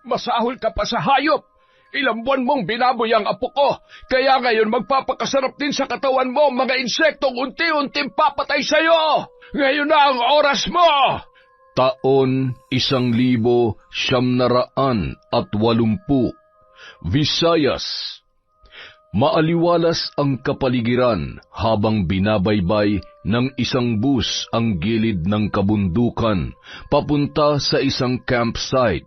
Masahol ka pa sa hayop. Ilang buwan mong binaboy ang apo ko, kaya ngayon magpapakasarap din sa katawan mo ang mga insektong unti-unting papatay sa'yo. Ngayon na ang oras mo! Taon 1980. Visayas. Maaliwalas ang kapaligiran habang binabaybay ng isang bus ang gilid ng kabundukan papunta sa isang campsite.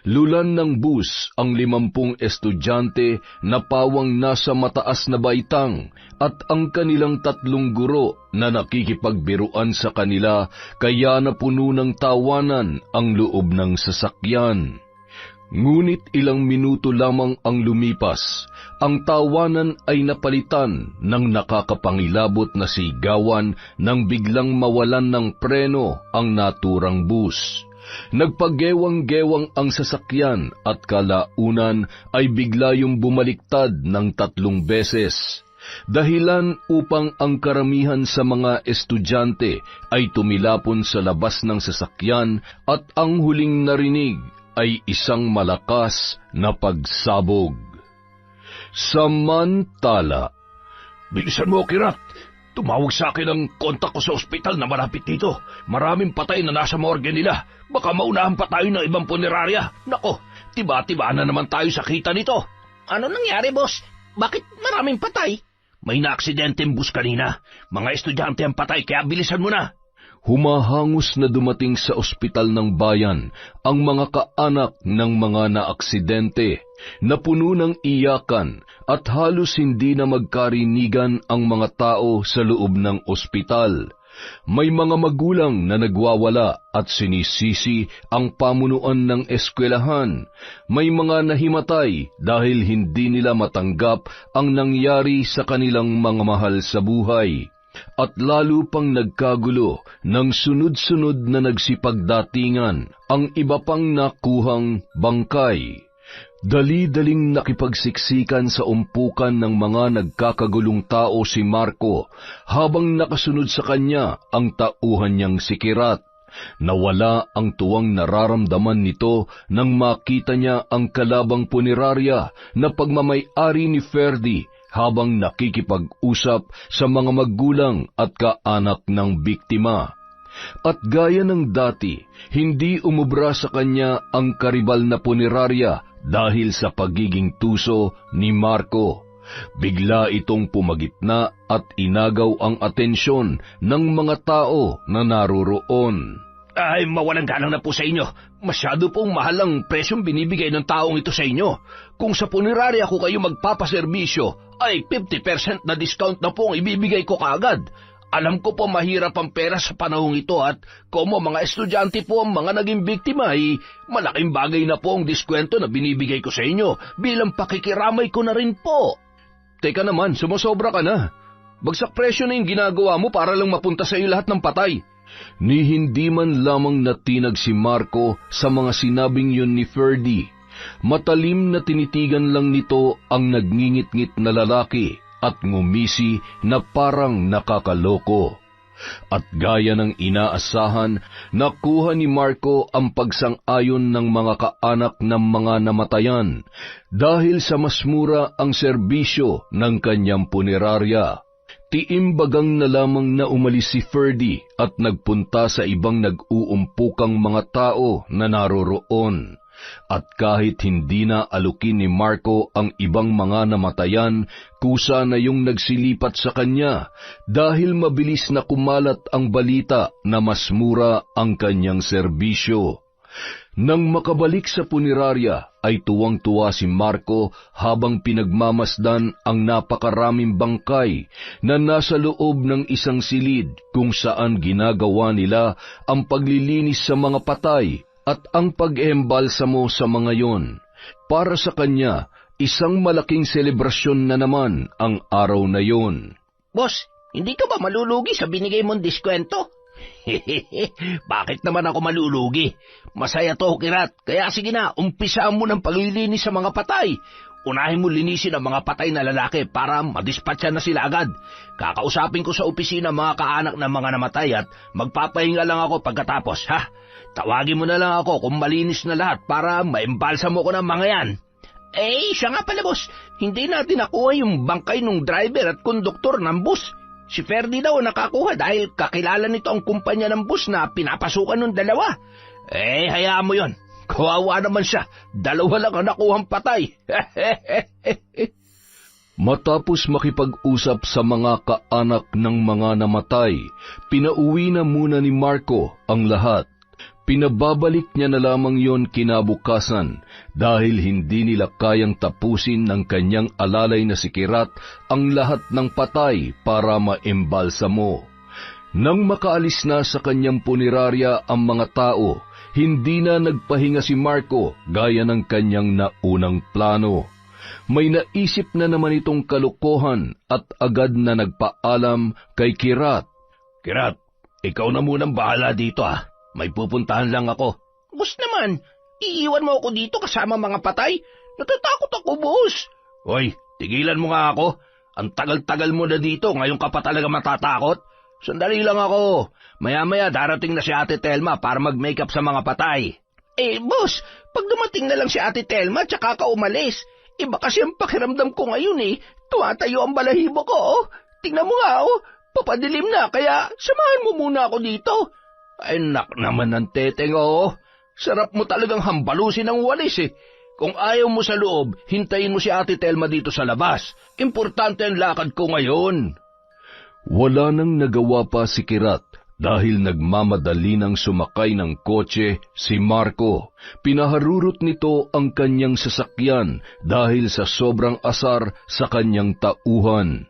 Lulan ng bus ang 50 estudyante na pawang nasa mataas na baitang at ang kanilang 3 guro na nakikipagbiruan sa kanila, kaya napuno ng tawanan ang loob ng sasakyan. Ngunit ilang minuto lamang ang lumipas, ang tawanan ay napalitan ng nakakapangilabot na sigawan nang biglang mawalan ng preno ang naturang bus. Nagpagewang-gewang ang sasakyan at kalaunan ay bigla yung bumaliktad ng 3 beses. Dahilan upang ang karamihan sa mga estudyante ay tumilapon sa labas ng sasakyan at ang huling narinig ay isang malakas na pagsabog. Samantala, Bilisan mo, Kirat. Tumawag sa akin ang kontak ko sa ospital na malapit dito. Maraming patay na nasa morgue nila. Baka maunahan pa tayo ng ibang punerarya. Nako, tiba-tiba na naman tayo sa kita nito. Ano nangyari, boss? Bakit maraming patay? May naaksidenteng bus kanina. Mga estudyante ang patay, kaya bilisan mo na. humahangos na dumating sa ospital ng bayan ang mga kaanak ng mga naaksidente, na puno ng iyakan at halos hindi na magkarinigan ang mga tao sa loob ng ospital. May mga magulang na nagwawala at sinisisi ang pamunuan ng eskwelahan. May mga nahimatay dahil hindi nila matanggap ang nangyari sa kanilang mga mahal sa buhay. At lalo pang nagkagulo ng sunod-sunod na nagsipagdatingan ang iba pang nakuhang bangkay. Dali-daling nakipagsiksikan sa umpukan ng mga nagkakagulong tao si Marco habang nakasunod sa kanya ang tauhan niyang si Kirat. Nawala ang tuwang nararamdaman nito nang makita niya ang kalabang punerarya na pagmamay-ari ni Ferdy habang nakikipag-usap sa mga magulang at kaanak ng biktima. At gaya ng dati, hindi umubra sa kanya ang karibal na punerarya dahil sa pagiging tuso ni Marco. Bigla itong pumagitna at inagaw ang atensyon ng mga tao na naroroon. Ay, mawalang galang na po sa inyo. Masyado pong mahal ang presyong binibigay ng taong ito sa inyo. Kung sa punerarya ko kayo magpapaserbisyo, ay 50% na discount na po ang ibibigay ko kaagad. Alam ko po mahirap ang pera sa panahong ito at como mga estudyante po ang mga naging biktima ay malaking bagay na po ang diskwento na binibigay ko sa inyo bilang pakikiramay ko na rin po. Teka naman, sumosobra ka na. Bagsak presyo na yung ginagawa mo para lang mapunta sa iyo lahat ng patay. Ni hindi man lamang natinag si Marco sa mga sinabing yun ni Ferdy. Matalim na tinitigan lang nito ang nagngingit-ngit na lalaki at ngumisi na parang nakakaloko. At gaya ng inaasahan, nakuha ni Marco ang pagsang-ayon ng mga kaanak ng mga namatayan dahil sa mas mura ang serbisyo ng kanyang punerarya. Tiimbagang na lamang na umalis si Ferdy at nagpunta sa ibang nag-uumpukang mga tao na naroroon. At kahit hindi na alukin ni Marco ang ibang mga namatayan, kusa na yung nagsilipat sa kanya dahil mabilis na kumalat ang balita na mas mura ang kanyang serbisyo. Nang makabalik sa punerarya ay tuwang-tuwa si Marco habang pinagmamasdan ang napakaraming bangkay na nasa loob ng isang silid kung saan ginagawa nila ang paglilinis sa mga patay at ang pag-eembalsamo sa mga yon. Para sa kanya, isang malaking selebrasyon na naman ang araw na yon. Boss, hindi ka ba malulugi sa binigay mong diskwento? Bakit naman ako malulugi? Masaya to, Kirat. Kaya sige na, umpisaan mo ng paglilinis sa mga patay. Unahin mo linisin ang mga patay na lalaki para madispatcha na sila agad. Kakausapin ko sa opisina mga kaanak ng mga namatay at magpapahinga lang ako pagkatapos, ha? Tawagin mo na lang ako kung malinis na lahat para maimbalsa mo ko ng mga yan. Siya nga pala, boss. Hindi natin nakuha yung bangkay ng driver at konduktor ng bus. Si Ferdy daw nakakuha dahil kakilala nito ang kumpanya ng bus na pinapasukan ng dalawa. Hayaan mo yon. Kawawa naman siya. 2 lang ang nakuhang patay. Matapos makipag-usap sa mga kaanak ng mga namatay, pinauwi na muna ni Marco ang lahat. Pinababalik niya na lamang yon kinabukasan dahil hindi nila kayang tapusin ng kanyang alalay na si Kirat ang lahat ng patay para maimbalsamo. Nang makaalis na sa kanyang punerarya ang mga tao, hindi na nagpahinga si Marco gaya ng kanyang naunang plano. May naisip na naman itong kalokohan at agad na nagpaalam kay Kirat. Kirat, ikaw na munang bahala dito May pupuntahan lang ako. Boss naman, iiwan mo ako dito kasama mga patay? Natatakot ako, boss. Hoy, tigilan mo nga ako. Ang tagal-tagal mo na dito, ngayon ka pa talaga matatakot? Sandali lang ako. Maya-maya darating na si Ate Telma para mag-makeup sa mga patay. Boss, pag dumating na lang si Ate Telma tsaka ka umalis, iba kasi ang pakiramdam ko ngayon Tuwatayo ang balahibo ko, Tingnan mo nga, papadilim na, kaya samahan mo muna ako dito. Ay, nak naman ng teteng, Sarap mo talagang hambalusin ang walis, Kung ayaw mo sa loob, hintayin mo si Ate Telma dito sa labas. Importante ang lakad ko ngayon. Wala nang nagawa pa si Kirat dahil nagmamadali nang sumakay ng kotse si Marco. Pinaharurot nito ang kanyang sasakyan dahil sa sobrang asar sa kanyang tauhan.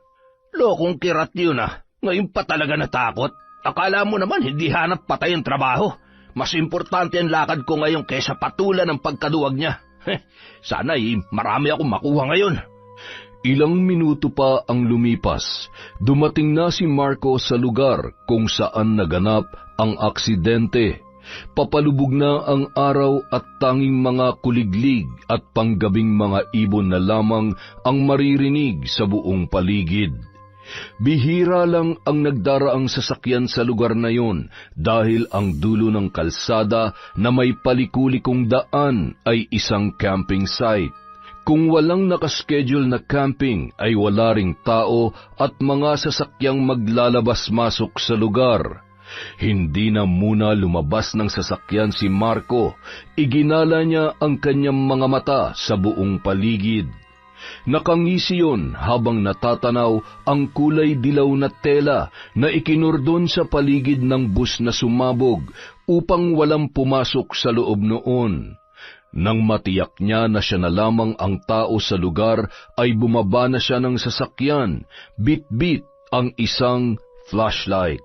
Lokong Kirat yun Ngayon pa talaga natakot. Akala mo naman hindi hanap patay ang trabaho. Mas importante ang lakad ko ngayon kaysa patulan ng pagkaduwag niya. Sana marami akong makuha ngayon. Ilang minuto pa ang lumipas. Dumating na si Marco sa lugar kung saan naganap ang aksidente. Papalubog na ang araw at tanging mga kuliglig at panggabing mga ibon na lamang ang maririnig sa buong paligid. Bihira lang ang nagdaraang sasakyan sa lugar na yon dahil ang dulo ng kalsada na may palikulikong daan ay isang camping site. Kung walang nakaschedule na camping ay wala ring tao at mga sasakyang maglalabas-masok sa lugar. Hindi na muna lumabas ng sasakyan si Marco. Iginala niya ang kanyang mga mata sa buong paligid. Nakangisi yun habang natatanaw ang kulay dilaw na tela na ikinurdon sa paligid ng bus na sumabog upang walang pumasok sa loob noon. Nang matiyak niya na siya na lamang ang tao sa lugar ay bumaba na siya ng sasakyan, bit-bit ang isang flashlight.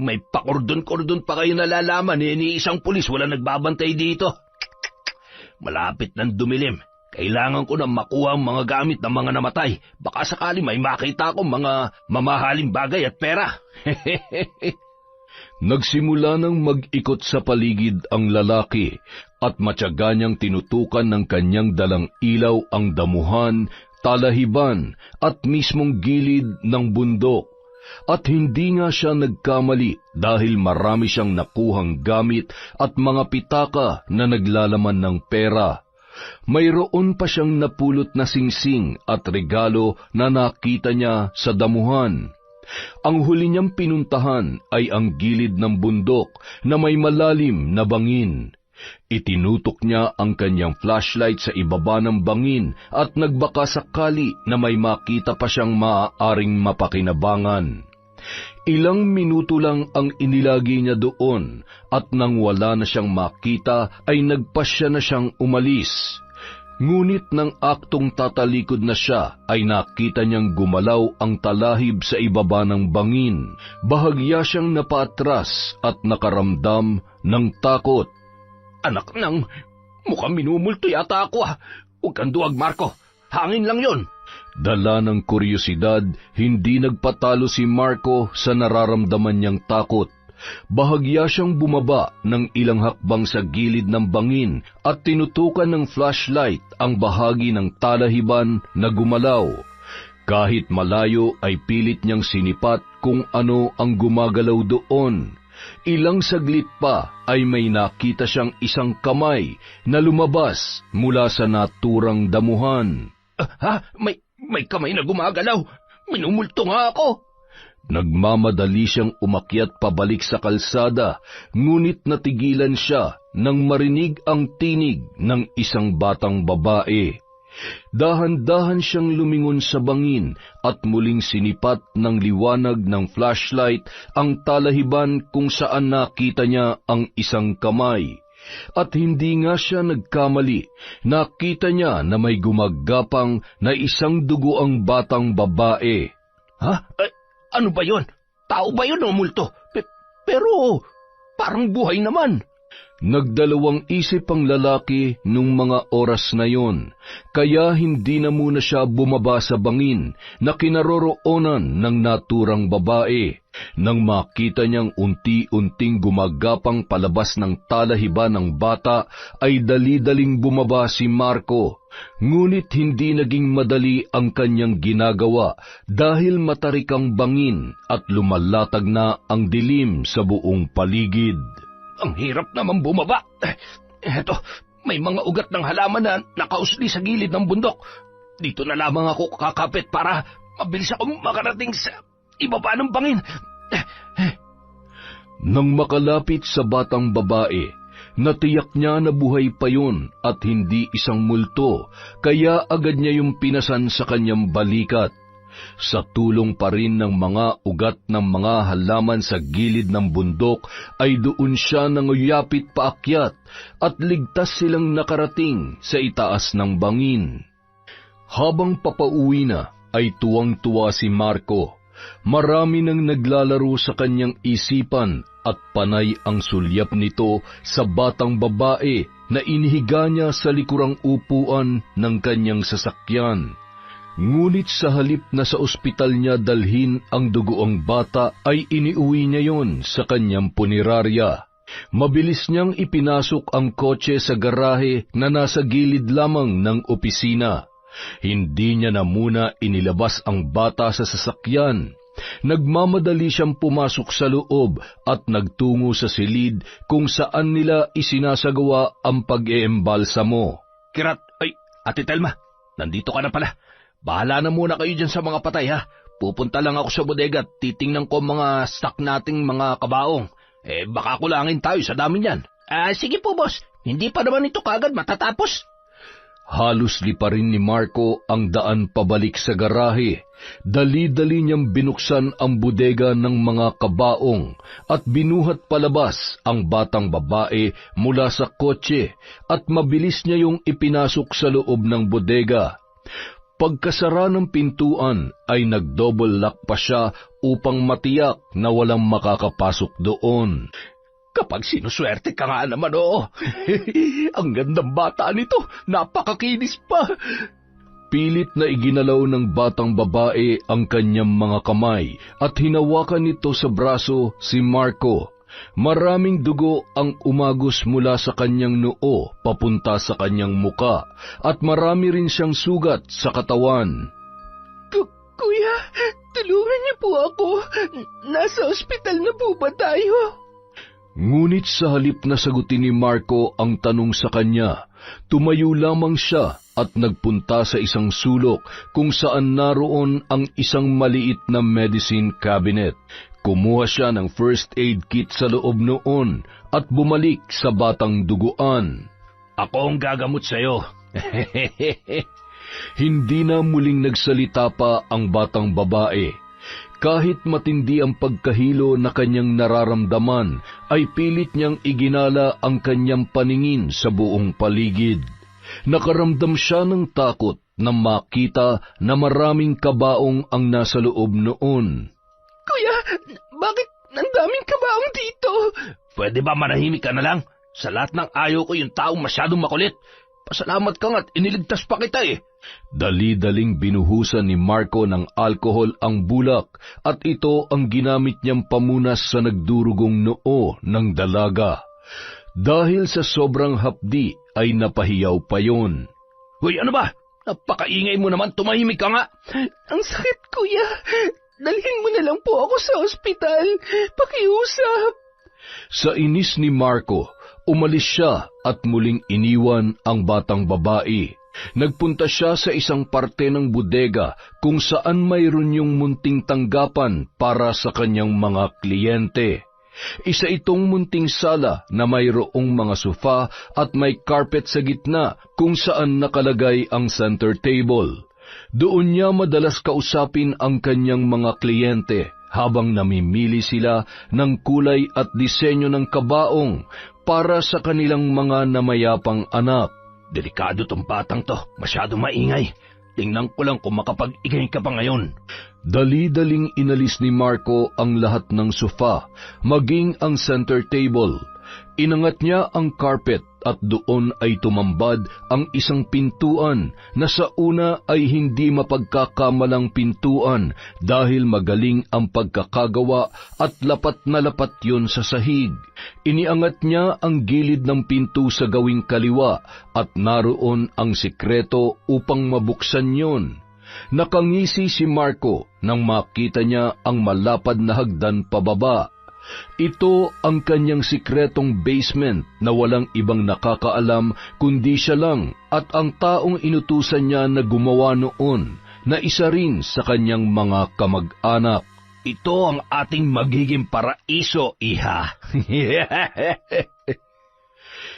May pakordon-kordon pa kayo nalalaman ni isang pulis wala nagbabantay dito. Malapit ng dumilim. Kailangan ko na makuha ang mga gamit ng mga namatay. Baka sakali may makita akong mga mamahaling bagay at pera. Nagsimula nang mag-ikot sa paligid ang lalaki at matyaga niyang tinutukan ng kanyang dalang ilaw ang damuhan, talahiban at mismong gilid ng bundok. At hindi nga siya nagkamali dahil marami siyang nakuhang gamit at mga pitaka na naglalaman ng pera. Mayroon pa siyang napulot na singsing at regalo na nakita niya sa damuhan. Ang huli niyang pinuntahan ay ang gilid ng bundok na may malalim na bangin. Itinutok niya ang kanyang flashlight sa ibaba ng bangin at nagbaka sakali na may makita pa siyang maaaring mapakinabangan. Ilang minuto lang ang inilagi niya doon at nang wala na siyang makita ay nagpasya na siyang umalis. Ngunit nang aktong tatalikod na siya ay nakita niyang gumalaw ang talahib sa ibaba ng bangin. Bahagya siyang napaatras at nakaramdam ng takot. Anak nang, mukhang minumulto yata ako Huwag kang duwag, Marco. Hangin lang yon. Dala ng kuryosidad, hindi nagpatalo si Marco sa nararamdaman niyang takot. Bahagya siyang bumaba ng ilang hakbang sa gilid ng bangin at tinutukan ng flashlight ang bahagi ng talahiban na gumalaw. Kahit malayo ay pilit niyang sinipat kung ano ang gumagalaw doon. Ilang saglit pa ay may nakita siyang isang kamay na lumabas mula sa naturang damuhan. May kamay na gumagalaw. Minumulto nga ako. Nagmamadali siyang umakyat pabalik sa kalsada, ngunit natigilan siya nang marinig ang tinig ng isang batang babae. Dahan-dahan siyang lumingon sa bangin at muling sinipat ng liwanag ng flashlight ang talahiban kung saan nakita niya ang isang kamay. At hindi nga siya nagkamali, nakita niya na may gumagapang na isang duguang batang babae. Ano ba yon? Tao ba yun o multo? Pero parang buhay naman. Nagdalawang isip ang lalaki nung mga oras na yon, kaya hindi na muna siya bumaba sa bangin na kinaroroonan ng naturang babae. Nang makita niyang unti-unting gumagapang palabas ng talahiban ng bata, ay dali-daling bumaba si Marco. Ngunit hindi naging madali ang kanyang ginagawa dahil matarik ang bangin at lumalatag na ang dilim sa buong paligid. Ang hirap naman bumaba. Eto, may mga ugat ng halaman na nakausli sa gilid ng bundok. Dito na lamang ako kakapit para mabilis akong makarating sa ibaba ng bangin. Nang makalapit sa batang babae, natiyak niya na buhay pa yun at hindi isang multo, kaya agad niya yung pinasan sa kanyang balikat. Sa tulong pa rin ng mga ugat ng mga halaman sa gilid ng bundok, ay doon siya nanguyapit paakyat at ligtas silang nakarating sa itaas ng bangin. Habang papauwi na, ay tuwang-tuwa si Marco. Marami nang naglalaro sa kanyang isipan at panay ang sulyap nito sa batang babae na inihiga niya sa likurang upuan ng kanyang sasakyan. Ngunit sa halip na sa ospital niya dalhin ang dugoong bata, ay iniuwi niya yon sa kanyang punerarya. Mabilis niyang ipinasok ang kotse sa garahe na nasa gilid lamang ng opisina. Hindi niya na muna inilabas ang bata sa sasakyan. Nagmamadali siyang pumasok sa loob at nagtungo sa silid kung saan nila isinasagawa ang pag-eembalsamo. Kirat, Ate Telma, nandito ka na pala. Bahala na muna kayo dyan sa mga patay, ha? Pupunta lang ako sa bodega at titingnan ko mga stock nating mga kabaong. Baka kulangin tayo sa dami niyan. Sige po, boss. Hindi pa naman ito kagad matatapos. Halos liparin ni Marco ang daan pabalik sa garahe. Dali-dali niyang binuksan ang bodega ng mga kabaong at binuhat palabas ang batang babae mula sa kotse at mabilis niya yung ipinasok sa loob ng bodega. Pagkasara ng pintuan ay nag-double lock pa siya upang matiyak na walang makakapasok doon. Kapag sinuswerte ka nga naman, oo. Ang gandang bata nito, napakakinis pa. Pilit na iginalaw ng batang babae ang kanyang mga kamay at hinawakan nito sa braso si Marco. Maraming dugo ang umagos mula sa kanyang noo papunta sa kanyang muka at marami rin siyang sugat sa katawan. Kuya, tulungan niyo po ako. Nasa ospital na po ba tayo? Ngunit sa halip na sagutin ni Marco ang tanong sa kanya, tumayo lamang siya at nagpunta sa isang sulok kung saan naroon ang isang maliit na medicine cabinet. Kumuha siya ng first aid kit sa loob noon at bumalik sa batang duguan. Ako ang gagamot sa'yo. Hindi na muling nagsalita pa ang batang babae. Kahit matindi ang pagkahilo na kanyang nararamdaman, ay pilit niyang iginala ang kanyang paningin sa buong paligid. Nakaramdam siya ng takot na makita na maraming kabaong ang nasa loob noon. Kuya, bakit ang daming kabaong dito? Pwede ba manahimik ka na lang? Sa lahat ng ayaw ko yung taong masyadong makulit. Pasalamat ka nga't iniligtas pa kita eh. Dali-daling binuhusan ni Marco ng alkohol ang bulak at ito ang ginamit niyang pamunas sa nagdurugong noo ng dalaga. Dahil sa sobrang hapdi ay napahiyaw pa yon. Hoy, ano ba? Napakaingay mo naman, tumahimik ka nga. Ang sakit, kuya. Dalhin mo na lang po ako sa ospital. Pakiusap. Sa inis ni Marco, umalis siya at muling iniwan ang batang babae. Nagpunta siya sa isang parte ng bodega kung saan mayroon yung munting tanggapan para sa kanyang mga kliyente. Isa itong munting sala na mayroong mga sofa at may carpet sa gitna kung saan nakalagay ang center table. Doon niya madalas kausapin ang kanyang mga kliyente habang namimili sila ng kulay at disenyo ng kabaong para sa kanilang mga namayapang anak. Delikado tong batang to, masyado maingay. Tingnan ko lang kung makapag-ingay ka pa ngayon. Dali-daling inalis ni Marco ang lahat ng sofa, maging ang center table. Inangat niya ang carpet at doon ay tumambad ang isang pintuan na sa una ay hindi mapagkakamalang pintuan dahil magaling ang pagkakagawa at lapat na lapat yun sa sahig. Iniangat niya ang gilid ng pinto sa gawing kaliwa at naroon ang sikreto upang mabuksan yon. Nakangisi si Marco nang makita niya ang malapad na hagdan pababa. Ito ang kanyang sikretong basement na walang ibang nakakaalam kundi siya lang at ang taong inutusan niya na gumawa noon na isa rin sa kanyang mga kamag-anak. Ito ang ating magiging paraiso, iha.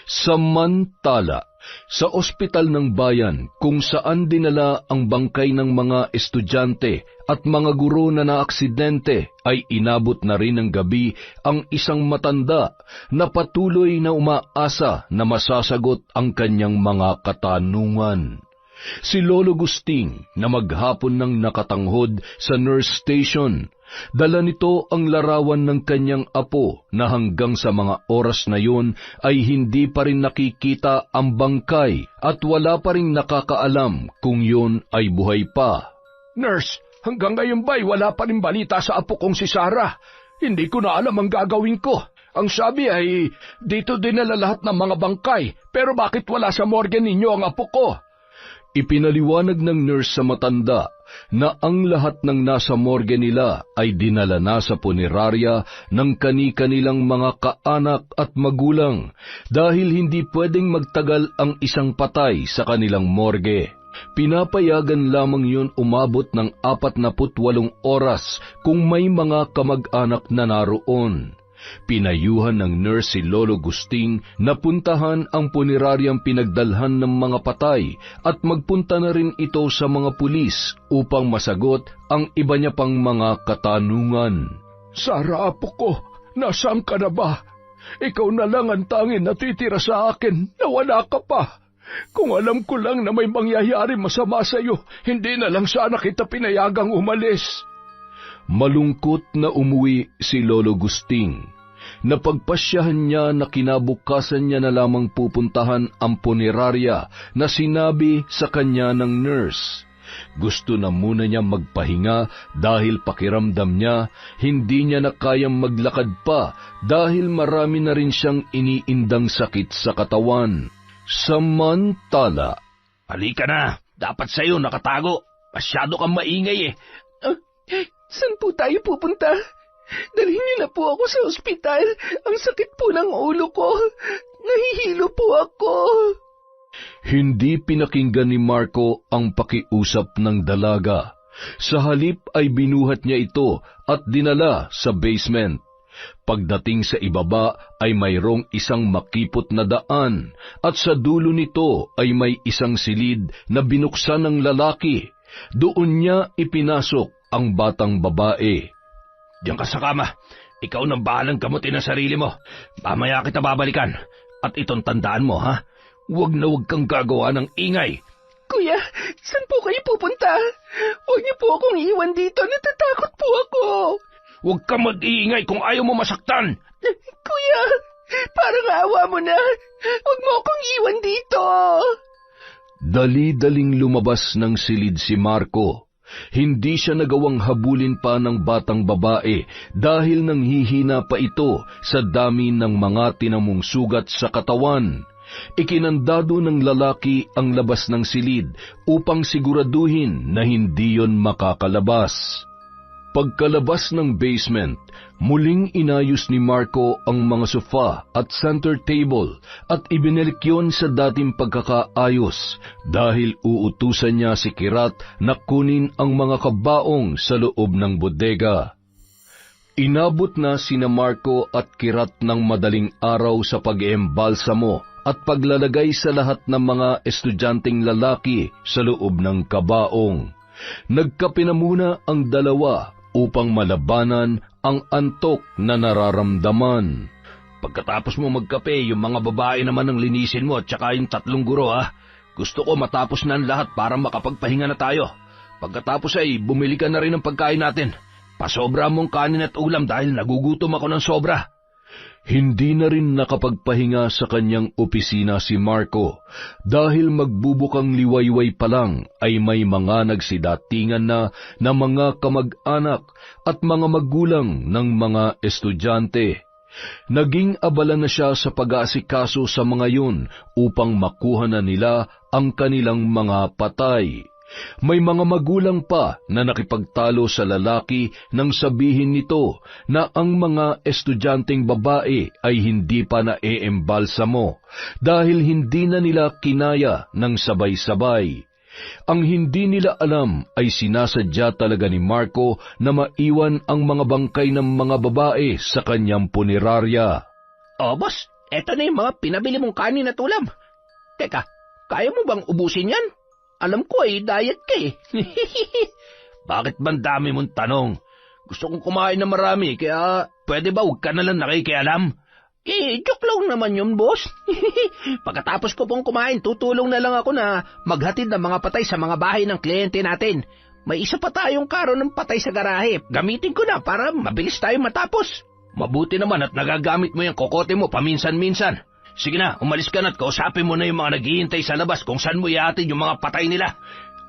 Samantala, sa ospital ng bayan kung saan dinala ang bangkay ng mga estudyante at mga guro na naaksidente ay inabot na rin ng gabi ang isang matanda na patuloy na umaasa na masasagot ang kanyang mga katanungan. Si Lolo Gusting na maghapon nang nakatanghod sa nurse station. Dala nito ang larawan ng kanyang apo na hanggang sa mga oras na yun ay hindi pa rin nakikita ang bangkay at wala pa rin nakakaalam kung yun ay buhay pa. Nurse, hanggang ngayon ba'y wala pa rin balita sa apo kong si Sarah? Hindi ko na alam ang gagawin ko. Ang sabi ay dito dinala lahat ng mga bangkay, pero bakit wala sa morgue ninyo ang apo ko? Ipinaliwanag ng nurse sa matanda na ang lahat ng nasa morgue nila ay dinala na sa punerarya ng kani-kanilang mga kaanak at magulang dahil hindi pwedeng magtagal ang isang patay sa kanilang morgue. Pinapayagan lamang yun umabot ng 48 oras kung may mga kamag-anak na naroon. Pinayuhan ng nurse si Lolo Gusting na puntahan ang puneraryang pinagdalhan ng mga patay at magpunta na rin ito sa mga pulis upang masagot ang iba niya pang mga katanungan. Sarah, apo ko, nasaan ka na ba? Ikaw na lang ang tanging natitira sa akin na wala ka pa. Kung alam ko lang na may mangyayari masama sa iyo, hindi na lang sana kita pinayagang umalis. Malungkot na umuwi si Lolo Gusting. Napagpasyahan niya na kinabukasan niya na lamang pupuntahan ang punerarya na sinabi sa kanya ng nurse. Gusto na muna niya magpahinga dahil pakiramdam niya hindi niya na kayang maglakad pa dahil marami na rin siyang iniindang sakit sa katawan. Samantala, halika na, dapat sa'yo nakatago. Masyado kang maingay eh. Saan po tayo pupunta? Dalhin niyo na po ako sa ospital. Ang sakit po ng ulo ko. Nahihilo po ako. Hindi pinakinggan ni Marco ang pakiusap ng dalaga. Sa halip ay binuhat niya ito at dinala sa basement. Pagdating sa ibaba ay mayroong isang makipot na daan at sa dulo nito ay may isang silid na binuksan ng lalaki. Doon niya ipinasok ang batang babae. Diyan ka sa kama. Ikaw nang bahalang gamutin ang sarili mo. Mamaya kita babalikan. At itong tandaan mo, ha? Huwag na huwag kang gagawa ng ingay. Kuya, saan po kayo pupunta? Huwag niyo po akong iwan dito. Natatakot po ako. Huwag kang mag-iingay kung ayaw mo masaktan. Kuya, parang awa mo na. Huwag mo akong iwan dito. Dali-daling lumabas ng silid si Marco. Hindi siya nagawang habulin pa ng batang babae dahil nanghihina pa ito sa dami ng mga tinamong sugat sa katawan. Ikinandado ng lalaki ang labas ng silid upang siguraduhin na hindi yon makakalabas. Pagkalabas ng basement, muling inayos ni Marco ang mga sofa at center table at ibinalik yon sa dating pagkakaayos dahil uutusan niya si Kirat na kunin ang mga kabaong sa loob ng bodega. Inabot na sina Marco at Kirat ng madaling araw sa pag-eembalsamo at paglalagay sa lahat ng mga estudyanteng lalaki sa loob ng kabaong. Nagkape na muna ang dalawa upang malabanan ang antok na nararamdaman. Pagkatapos mo magkape, yung mga babae naman ang linisin mo at saka yung 3 guro, ha? Gusto ko matapos na ang lahat para makapagpahinga na tayo. Pagkatapos ay bumili ka na rin ng pagkain natin. Pasobra mong kanin at ulam dahil nagugutom ako ng sobra. Hindi na rin nakapagpahinga sa kanyang opisina si Marco dahil magbubukang liwayway pa lang ay may mga nagsidatingan na mga kamag-anak at mga magulang ng mga estudyante. Naging abala na siya sa pag-aasikaso sa mga yun upang makuha na nila ang kanilang mga patay. May mga magulang pa na nakipagtalo sa lalaki nang sabihin nito na ang mga estudyanteng babae ay hindi pa na-eembalsamo dahil hindi na nila kinaya ng sabay-sabay. Ang hindi nila alam ay sinasadya talaga ni Marco na maiwan ang mga bangkay ng mga babae sa kanyang punerarya. Oh, boss, eto na yung mga pinabili mong kanin at ulam. Teka, kaya mo bang ubusin yan? Alam ko diet ka eh. Bakit bang dami mong tanong? Gusto kong kumain na marami, kaya pwede ba huwag ka na lang nakikialam? Joke lang naman yun, boss. Pagkatapos ko pong kumain, tutulong na lang ako na maghatid ng mga patay sa mga bahay ng kliyente natin. May isa pa tayong karo ng patay sa garahe. Gamitin ko na para mabilis tayo matapos. Mabuti naman at nagagamit mo yung kokote mo paminsan-minsan. Sige na, umalis ka na at kausapin mo na yung mga naghihintay sa labas kung saan mo ihatid yung mga patay nila.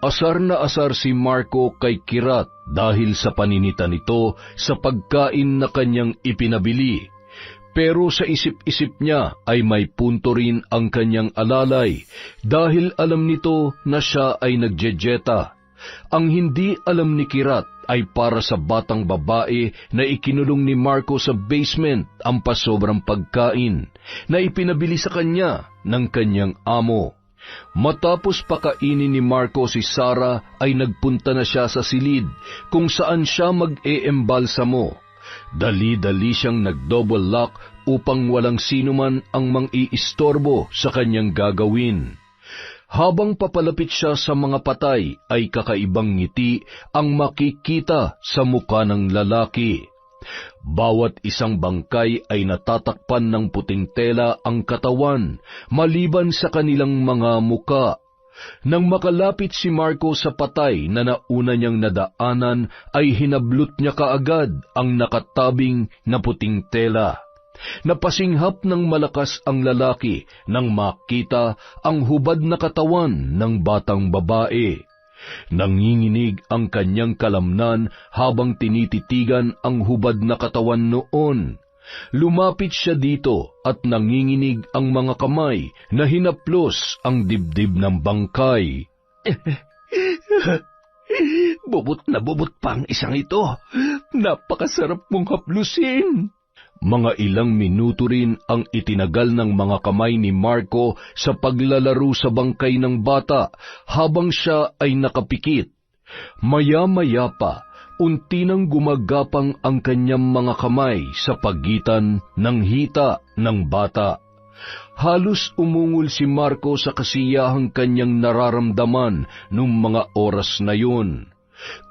Asar na asar si Marco kay Kirat dahil sa paninita nito sa pagkain na kanyang ipinabili. Pero sa isip-isip niya ay may punto rin ang kanyang alalay dahil alam nito na siya ay nagjejeta. Ang hindi alam ni Kirat ay para sa batang babae na ikinulong ni Marco sa basement ang pasobrang pagkain na ipinabili sa kanya ng kanyang amo. Matapos pakainin ni Marco si Sarah ay nagpunta na siya sa silid kung saan siya mag-eembalsamo. Dali-dali siyang nag-double lock upang walang sinuman ang mang-iistorbo sa kanyang gagawin. Habang papalapit siya sa mga patay ay kakaibang ngiti ang makikita sa mukha ng lalaki. Bawat isang bangkay ay natatakpan ng puting tela ang katawan maliban sa kanilang mga muka. Nang makalapit si Marco sa patay na nauna niyang nadaanan ay hinablot niya kaagad ang nakatabing na puting tela. Napasinghap ng malakas ang lalaki nang makita ang hubad na katawan ng batang babae. Nanginginig ang kanyang kalamnan habang tinititigan ang hubad na katawan noon. Lumapit siya dito at nanginginig ang mga kamay na hinaplos ang dibdib ng bangkay. Bubot na bubot pa ang isang ito. Napakasarap mong haplusin. Mga ilang minuto rin ang itinagal ng mga kamay ni Marco sa paglalaro sa bangkay ng bata habang siya ay nakapikit. Maya-maya pa, unti nang gumagapang ang kanyang mga kamay sa pagitan ng hita ng bata. Halos umungol si Marco sa kasiyahang kanyang nararamdaman nung mga oras na yun.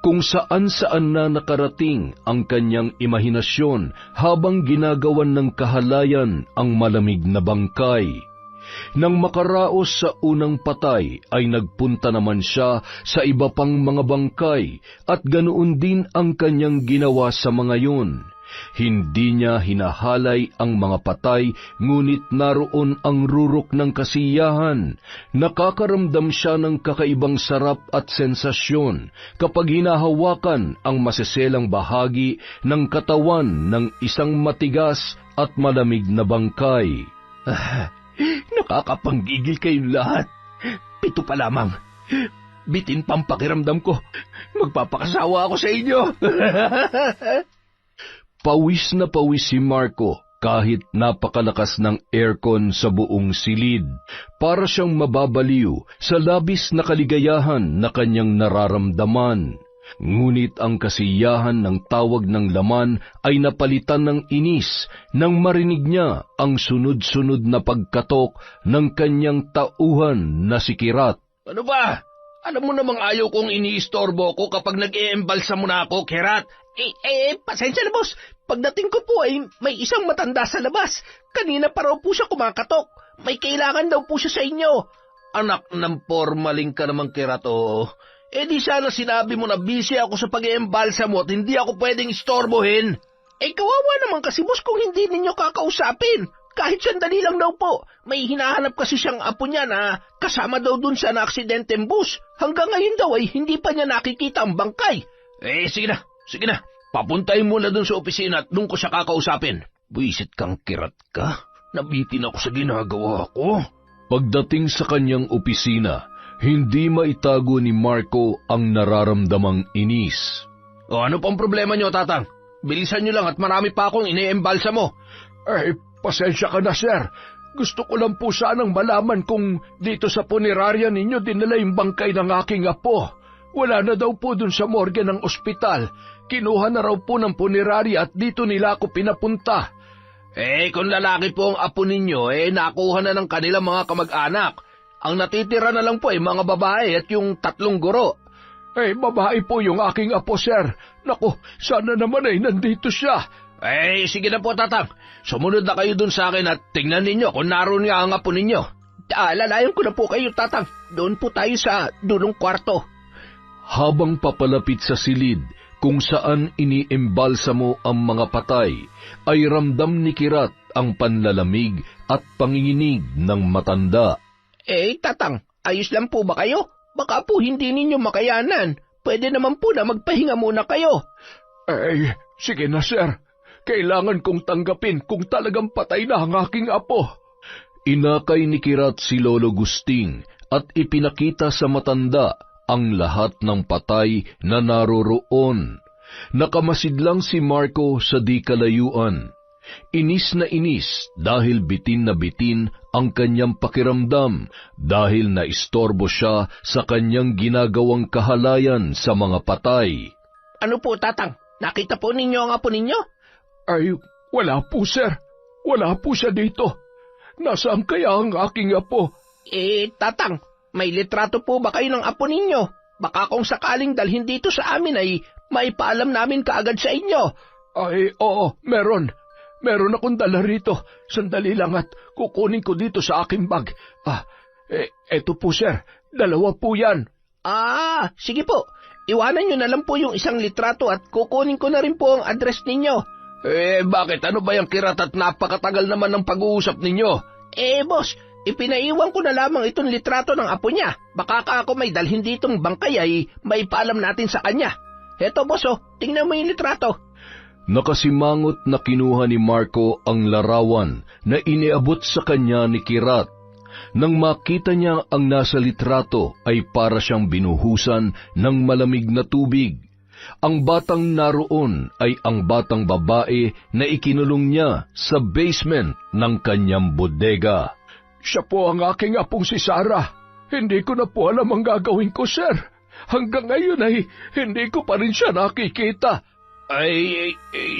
Kung saan-saan na nakarating ang kanyang imahinasyon habang ginagawan ng kahalayan ang malamig na bangkay. Nang makaraos sa unang patay ay nagpunta naman siya sa iba pang mga bangkay at ganoon din ang kanyang ginawa sa mga yun. Hindi niya hinahalay ang mga patay, ngunit naroon ang rurok ng kasiyahan. Nakakaramdam siya ng kakaibang sarap at sensasyon kapag hinahawakan ang masiselang bahagi ng katawan ng isang matigas at malamig na bangkay. Nakakapanggigil kayong lahat. 7 pa lamang. bitin pang pakiramdam ko. Magpapakasawa ako sa inyo. Pawis na pawis si Marco kahit napakalakas ng aircon sa buong silid. Para siyang mababaliw sa labis na kaligayahan na kanyang nararamdaman. Ngunit ang kasiyahan ng tawag ng laman ay napalitan ng inis nang marinig niya ang sunod-sunod na pagkatok ng kanyang tauhan na si Kirat. Ano ba? Alam mo namang ayaw kong iniistorbo ko kapag nag-e-embalsa mo na ako, Kirat. Pasensya na, boss. Pagdating ko po ay may isang matanda sa labas. Kanina pa raw po siya kumakatok. May kailangan daw po siya sa inyo. Anak ng formaling ka naman, Kirat, oh. Di sana sinabi mo na busy ako sa pag-e-embalsa mo at hindi ako pwedeng istorbohin. Kawawa naman kasi, boss, kung hindi ninyo kakausapin. Kahit sandali lang daw po. May hinahanap kasi siyang apo niya na kasama daw dun sa na-aksidenteng bus. Hanggang ngayon daw ay hindi pa niya nakikita ang bangkay. Sige na. Papuntahin mo na dun sa opisina at dun ko siya kakausapin. Buisit kang Kirat ka. Nabitin ako sa ginagawa ko. Pagdating sa kanyang opisina, hindi maitago ni Marco ang nararamdamang inis. Ano pang problema niyo, Tatang? Bilisan niyo lang at marami pa akong ine-embalsa mo. Pasensya ka na, sir. Gusto ko lang po sanang malaman kung dito sa punerarya ninyo dinala yung bangkay ng aking apo. Wala na daw po dun sa morgue ng ospital. Kinuha na raw po ng punerarya at dito nila ako pinapunta. Kung lalaki po ang apo ninyo, nakuha na ng kanilang mga kamag-anak. Ang natitira na lang po ay mga babae at yung 3 guro. Babae po yung aking apo, sir. Naku, sana naman ay nandito siya. Sige na po, Tatang. Sumunod na kayo dun sa akin at tingnan ninyo kung naroon nga ang apo ninyo. Lalayan ko na po kayo, Tatang. Doon po tayo sa dulong kwarto. Habang papalapit sa silid kung saan iniembalsa mo ang mga patay, ay ramdam ni Kirat ang panlalamig at panginginig ng matanda. Tatang, ayos lang po ba kayo? Baka po hindi ninyo makayanan. Pwede naman po na magpahinga muna kayo. Sige na, sir. Kailangan kong tanggapin kung talagang patay na ang aking apo. Inakay ni Kirat si Lolo Gusting at ipinakita sa matanda ang lahat ng patay na naroroon. Nakamasid lang si Marco sa di kalayuan. Inis na inis dahil bitin na bitin ang kanyang pakiramdam dahil naistorbo siya sa kanyang ginagawang kahalayan sa mga patay. Ano po, Tatang? Nakita po ninyo ang apo ninyo? Wala po, sir. Wala po siya dito. Nasaan kaya ang aking apo? Tatang, may litrato po ba kayo ng apo ninyo? Baka kung sakaling dalhin dito sa amin ay maipaalam namin kaagad sa inyo. Oo, meron. Meron akong dala rito. Sandali lang at kukunin ko dito sa aking bag. Eto po, sir. 2 po yan. Sige po. Iwanan nyo na lang po yung isang litrato at kukunin ko na rin po ang address ninyo. Bakit? Ano ba yung Kirat at napakatagal naman ng pag-uusap ninyo? Boss, ipinaiwan ko na lamang itong litrato ng apo niya. Baka ako may dalhin ditong bangkay ay maipaalam natin sa kanya. Heto, boss, tingnan mo yung litrato. Nakasimangot na kinuha ni Marco ang larawan na iniabot sa kanya ni Kirat. Nang makita niya ang nasa litrato ay para siyang binuhusan ng malamig na tubig. Ang batang naroon ay ang batang babae na ikinulong niya sa basement ng kanyang bodega. Siya po ang aking apong si Sarah. Hindi ko na po alam ang gagawin ko, sir. Hanggang ngayon ay hindi ko pa rin siya nakikita.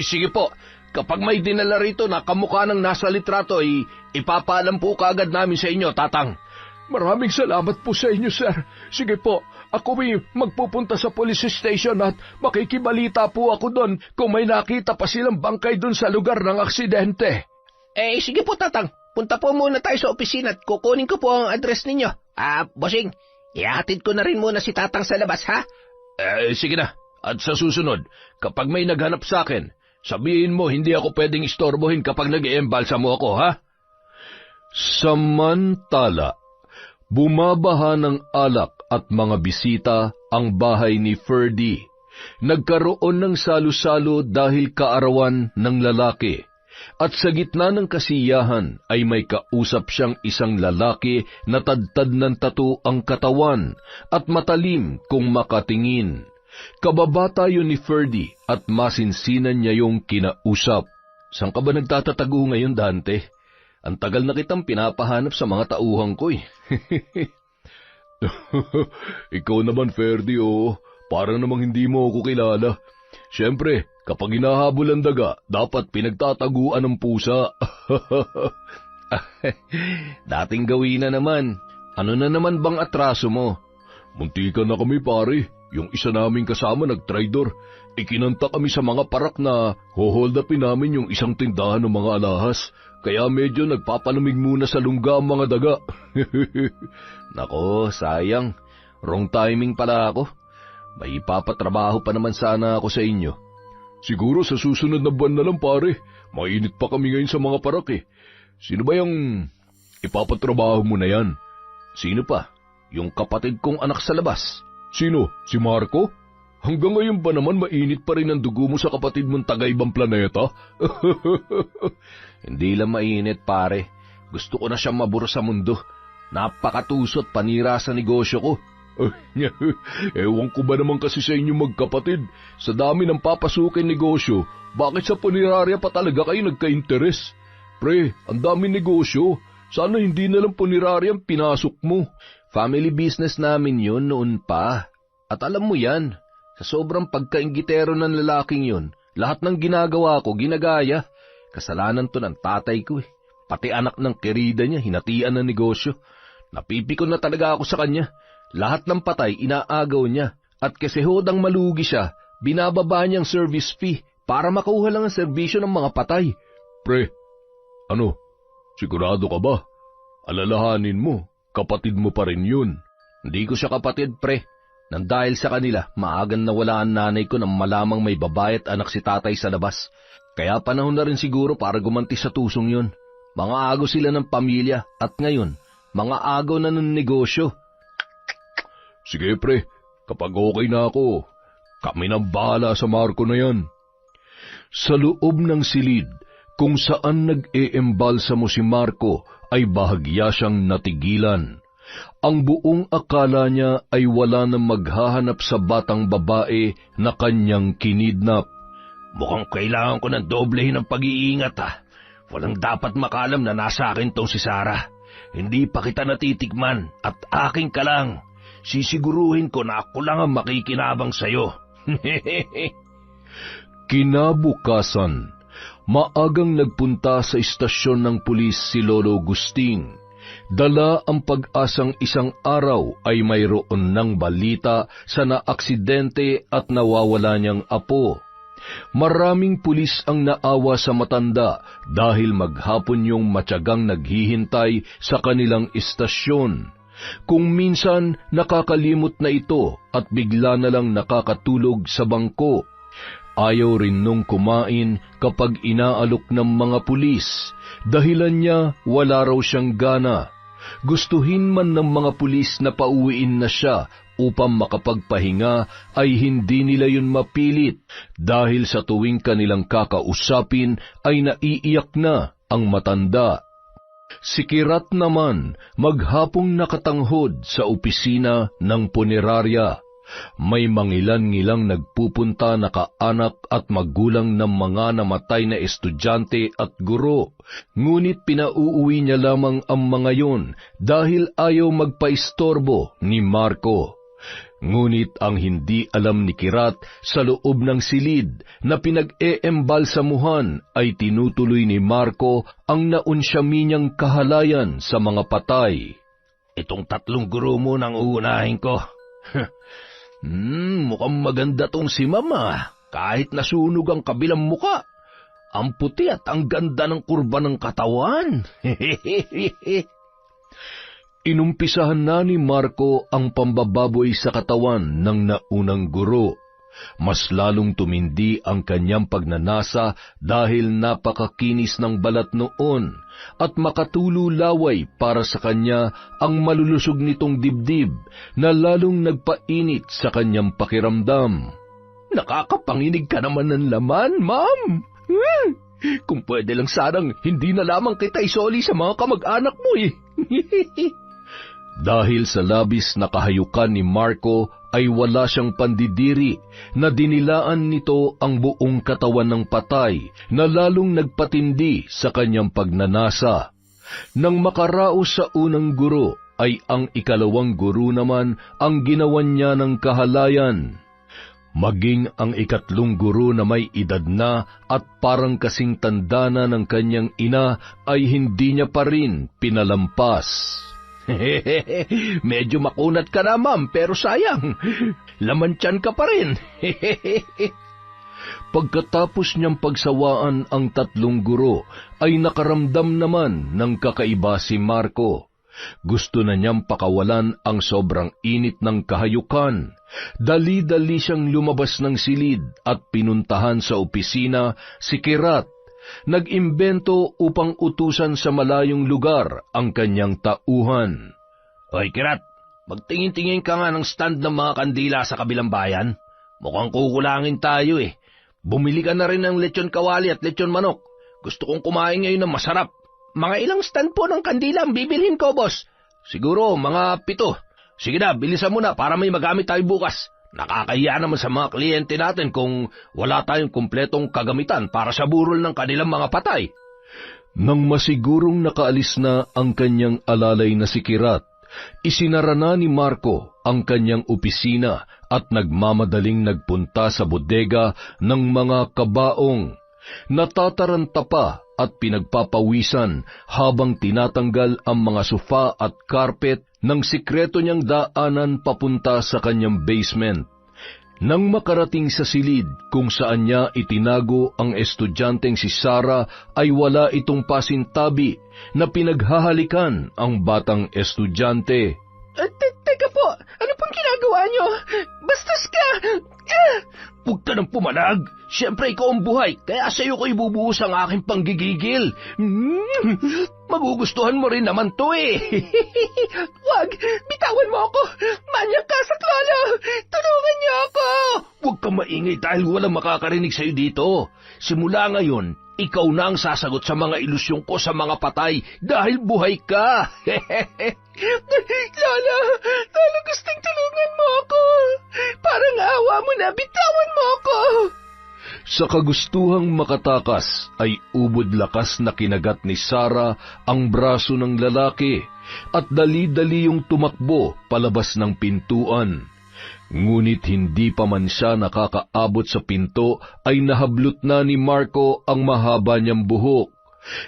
Sige po. Kapag may dinala rito na kamukha ng nasa litrato, ipapaalam po kaagad namin sa inyo, Tatang. Maraming salamat po sa inyo, sir. Sige po, ako may magpupunta sa police station at makikibalita po ako doon kung may nakita pa silang bangkay doon sa lugar ng aksidente. Sige po, Tatang. Punta po muna tayo sa opisina at kukunin ko po ang address ninyo. Bossing, ihatid ko na rin muna si Tatang sa labas, ha? Sige na. At sa susunod, kapag may naghanap sa akin, sabihin mo hindi ako pwedeng istorbohin kapag nag-e-embalsa mo ako, ha? Samantala, bumabaha ng alak at mga bisita ang bahay ni Ferdy. Nagkaroon ng salo-salo dahil kaarawan ng lalaki. At sa gitna ng kasiyahan ay may kausap siyang isang lalaki na tadtad ng tattoo ang katawan at matalim kung makatingin. Kababata yun ni Ferdy at masinsinan niya yung kinausap. Saan ka ba nagtatatago ngayon, Dante? Ang tagal na kitang pinapahanap sa mga tauhan ko eh. Ikaw naman, Ferdy, oh. Parang namang hindi mo ako kilala. Siyempre, kapag hinahabol ang daga, dapat pinagtataguan ng pusa. Dating gawin na naman. Ano na naman bang atraso mo? Muntikan na kami, pare. Yung isa naming kasama nag-tridor. Ikinanta kami sa mga parak na hold upin namin yung isang tindahan ng mga alahas. Kaya medyo nagpapalamig muna sa lungga ang mga daga. Nako, sayang. Wrong timing pala ako. May ipapatrabaho pa naman sana ako sa inyo. Siguro sa susunod na buwan na lang, pare. Mainit pa kami ngayon sa mga parak eh. Sino ba yung ipapatrabaho mo na yan? Sino pa? Yung kapatid kong anak sa labas. Sino? Si Marco? Hanggang ngayon ba naman mainit pa rin ang dugo mo sa kapatid mong taga-ibang planeta? Hindi lang mainit, pare. Gusto ko na siyang mabura sa mundo. Napakatusot panira sa negosyo ko. Ewan ko ba naman kasi sa inyo magkapatid. Sa dami ng papasukin negosyo, bakit sa punerarya pa talaga kayo nagka-interes? Pre, ang dami negosyo. Sana hindi na lang puneraryang pinasok mo. Family business namin yun noon pa. At alam mo yan, sa sobrang pagkaingitero ng lalaking yun, lahat ng ginagawa ko ginagaya. Kasalanan to ng tatay ko eh. Pati anak ng kerida niya, hinatian ng negosyo. Napipikon na talaga ako sa kanya. Lahat ng patay inaagaw niya. At kasi hodang malugi siya, binababa niyang service fee para makuha lang ang serbisyo ng mga patay. Pre, ano? Sigurado ka ba? Alalahanin mo, kapatid mo pa rin yun. Hindi ko siya kapatid, pre. Nang dahil sa kanila, maagang nawala ang nanay ko nang malamang may babae at anak si tatay sa labas. Kaya panahon na rin siguro para gumanti sa tusong yun. Mga agaw sila ng pamilya at ngayon, mga agaw na ng negosyo. Sige pre, kapag okay na ako, kami nang bahala sa Marco na yan. Sa loob ng silid, kung saan nag-eembalsamo si Marco, ay bahagya siyang natigilan. Ang buong akala niya ay wala nang maghahanap sa batang babae na kanyang kinidnap. Mukhang kailangan ko ng doblehin ng pag-iingat ha. Walang dapat makalam na nasa akin tong si Sarah. Hindi pa kita natitikman at aking ka lang. Sisiguruhin ko na ako lang ang makikinabang sa'yo. Kinabukasan, maagang nagpunta sa istasyon ng pulis si Lolo Gusting. Dala ang pag-asang isang araw ay mayroon ng balita sa naaksidente at nawawala niyang apo. Maraming pulis ang naawa sa matanda dahil maghapon yung matyagang naghihintay sa kanilang istasyon. Kung minsan nakakalimot na ito at bigla na lang nakakatulog sa bangko. Ayaw rin nung kumain kapag inaalok ng mga pulis. Dahilan niya wala raw siyang gana. Gustuhin man ng mga pulis na pauwiin na siya upang makapagpahinga ay hindi nila yun mapilit dahil sa tuwing kanilang kakausapin ay naiiyak na ang matanda. Si Kirat naman maghapong nakatanghod sa opisina ng punerarya. May mangilan-ngilang nagpupunta na kaanak at magulang ng mga namatay na estudyante at guro. Ngunit pinauuwi niya lamang ang mga yon dahil ayaw magpaistorbo ni Marco. Ngunit ang hindi alam ni Kirat sa loob ng silid na pinag-eembalsamuhan ay tinutuloy ni Marco ang naunsyami niyang kahalayan sa mga patay. Itong 3 guro mo nang uunahin ko. Mukhang maganda tong si Mama, kahit nasunog ang kabilang muka. Ang puti at ang ganda ng kurba ng katawan. Inumpisahan na ni Marco ang pambababoy sa katawan ng naunang guro. Mas lalong tumindi ang kanyang pagnanasa dahil napakakinis ng balat noon at makatululaway para sa kanya ang malulusog nitong dibdib na lalong nagpainit sa kanyang pakiramdam. Nakakapanginig ka naman ng laman, Ma'am. Kung pwede lang sanang hindi na lamang kita isoli sa mga kamag-anak mo eh. Dahil sa labis na kahayukan ni Marco ay wala siyang pandidiri na dinilaan nito ang buong katawan ng patay na lalong nagpatindi sa kanyang pagnanasa. Nang makaraos sa unang guro ay ang ikalawang guro naman ang ginawan niya ng kahalayan. Maging ang ikatlong guro na may edad na at parang kasing tanda na ng kanyang ina ay hindi niya pa rin pinalampas. Medyo makunat ka na, ma'am, pero sayang. Laman tiyan ka pa rin. Pagkatapos niyang pagsawaan ang tatlong guro, ay nakaramdam naman ng kakaiba si Marco. Gusto na niyang pakawalan ang sobrang init ng kahayukan. Dali-dali siyang lumabas ng silid at pinuntahan sa opisina si Kirat. Nag-imbento upang utusan sa malayong lugar ang kanyang tauhan. Hoy, Kirat, magtingin-tingin ka nga ng stand ng mga kandila sa kabilang bayan. Mukhang kukulangin tayo eh. Bumili ka na rin ng lechon kawali at lechon manok. Gusto kong kumain ngayon ng masarap. Mga ilang stand po ng kandila ang bibilhin ko, boss? Siguro mga 7. Sige na, bilisan mo na para may magamit tayo bukas. Nakakahiya naman sa mga kliyente natin kung wala tayong kumpletong kagamitan para sa burol ng kanilang mga patay. Nang masigurong nakaalis na ang kanyang alalay na si Kirat, isinara na ni Marco ang kanyang opisina at nagmamadaling nagpunta sa bodega ng mga kabaong. Natataranta pa at pinagpapawisan habang tinatanggal ang mga sofa at carpet ng sikreto niyang daanan papunta sa kanyang basement. Nang makarating sa silid kung saan niya itinago ang estudyanteng si Sarah ay wala itong pasintabi na pinaghahalikan ang batang estudyante. Teka po, ano pong ginagawa niyo? Bastos ka! Huwag ka nang pumalag. Siyempre ikaw ang buhay, kaya sa'yo ko ibubuhos ang aking panggigigil. Magugustuhan mo rin naman to eh. Wag! Bitawan mo ako! Manyak ka, Saklolo! Tulungan niyo ako! Huwag kang maingay dahil walang makakarinig sa'yo dito. Simula ngayon, ikaw na ang sasagot sa mga ilusyong ko sa mga patay dahil buhay ka. Lolo, gustong tulungan mo ako. Parang awa mo na, bitawan mo ako. Sa kagustuhang makatakas ay ubod lakas na kinagat ni Sarah ang braso ng lalaki at dali-dali yung tumakbo palabas ng pintuan. Ngunit hindi pa man siya nakakaabot sa pinto ay nahablot na ni Marco ang mahaba niyang buhok.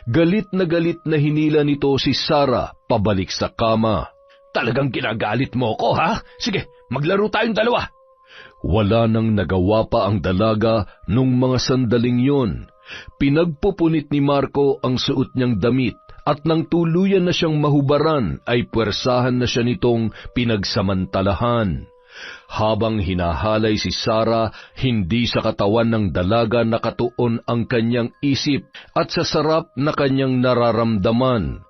Galit na hinila nito si Sarah pabalik sa kama. Talagang ginagalit mo ko, ha? Sige, maglaro tayong dalawa. Wala nang nagawa pa ang dalaga nung mga sandaling yon. Pinagpupunit ni Marco ang suot niyang damit at nang tuluyan na siyang mahubaran ay puwersahan na siya nitong pinagsamantalahan. Habang hinahalay si Sarah, hindi sa katawan ng dalaga nakatuon ang kanyang isip at sa sarap na kanyang nararamdaman.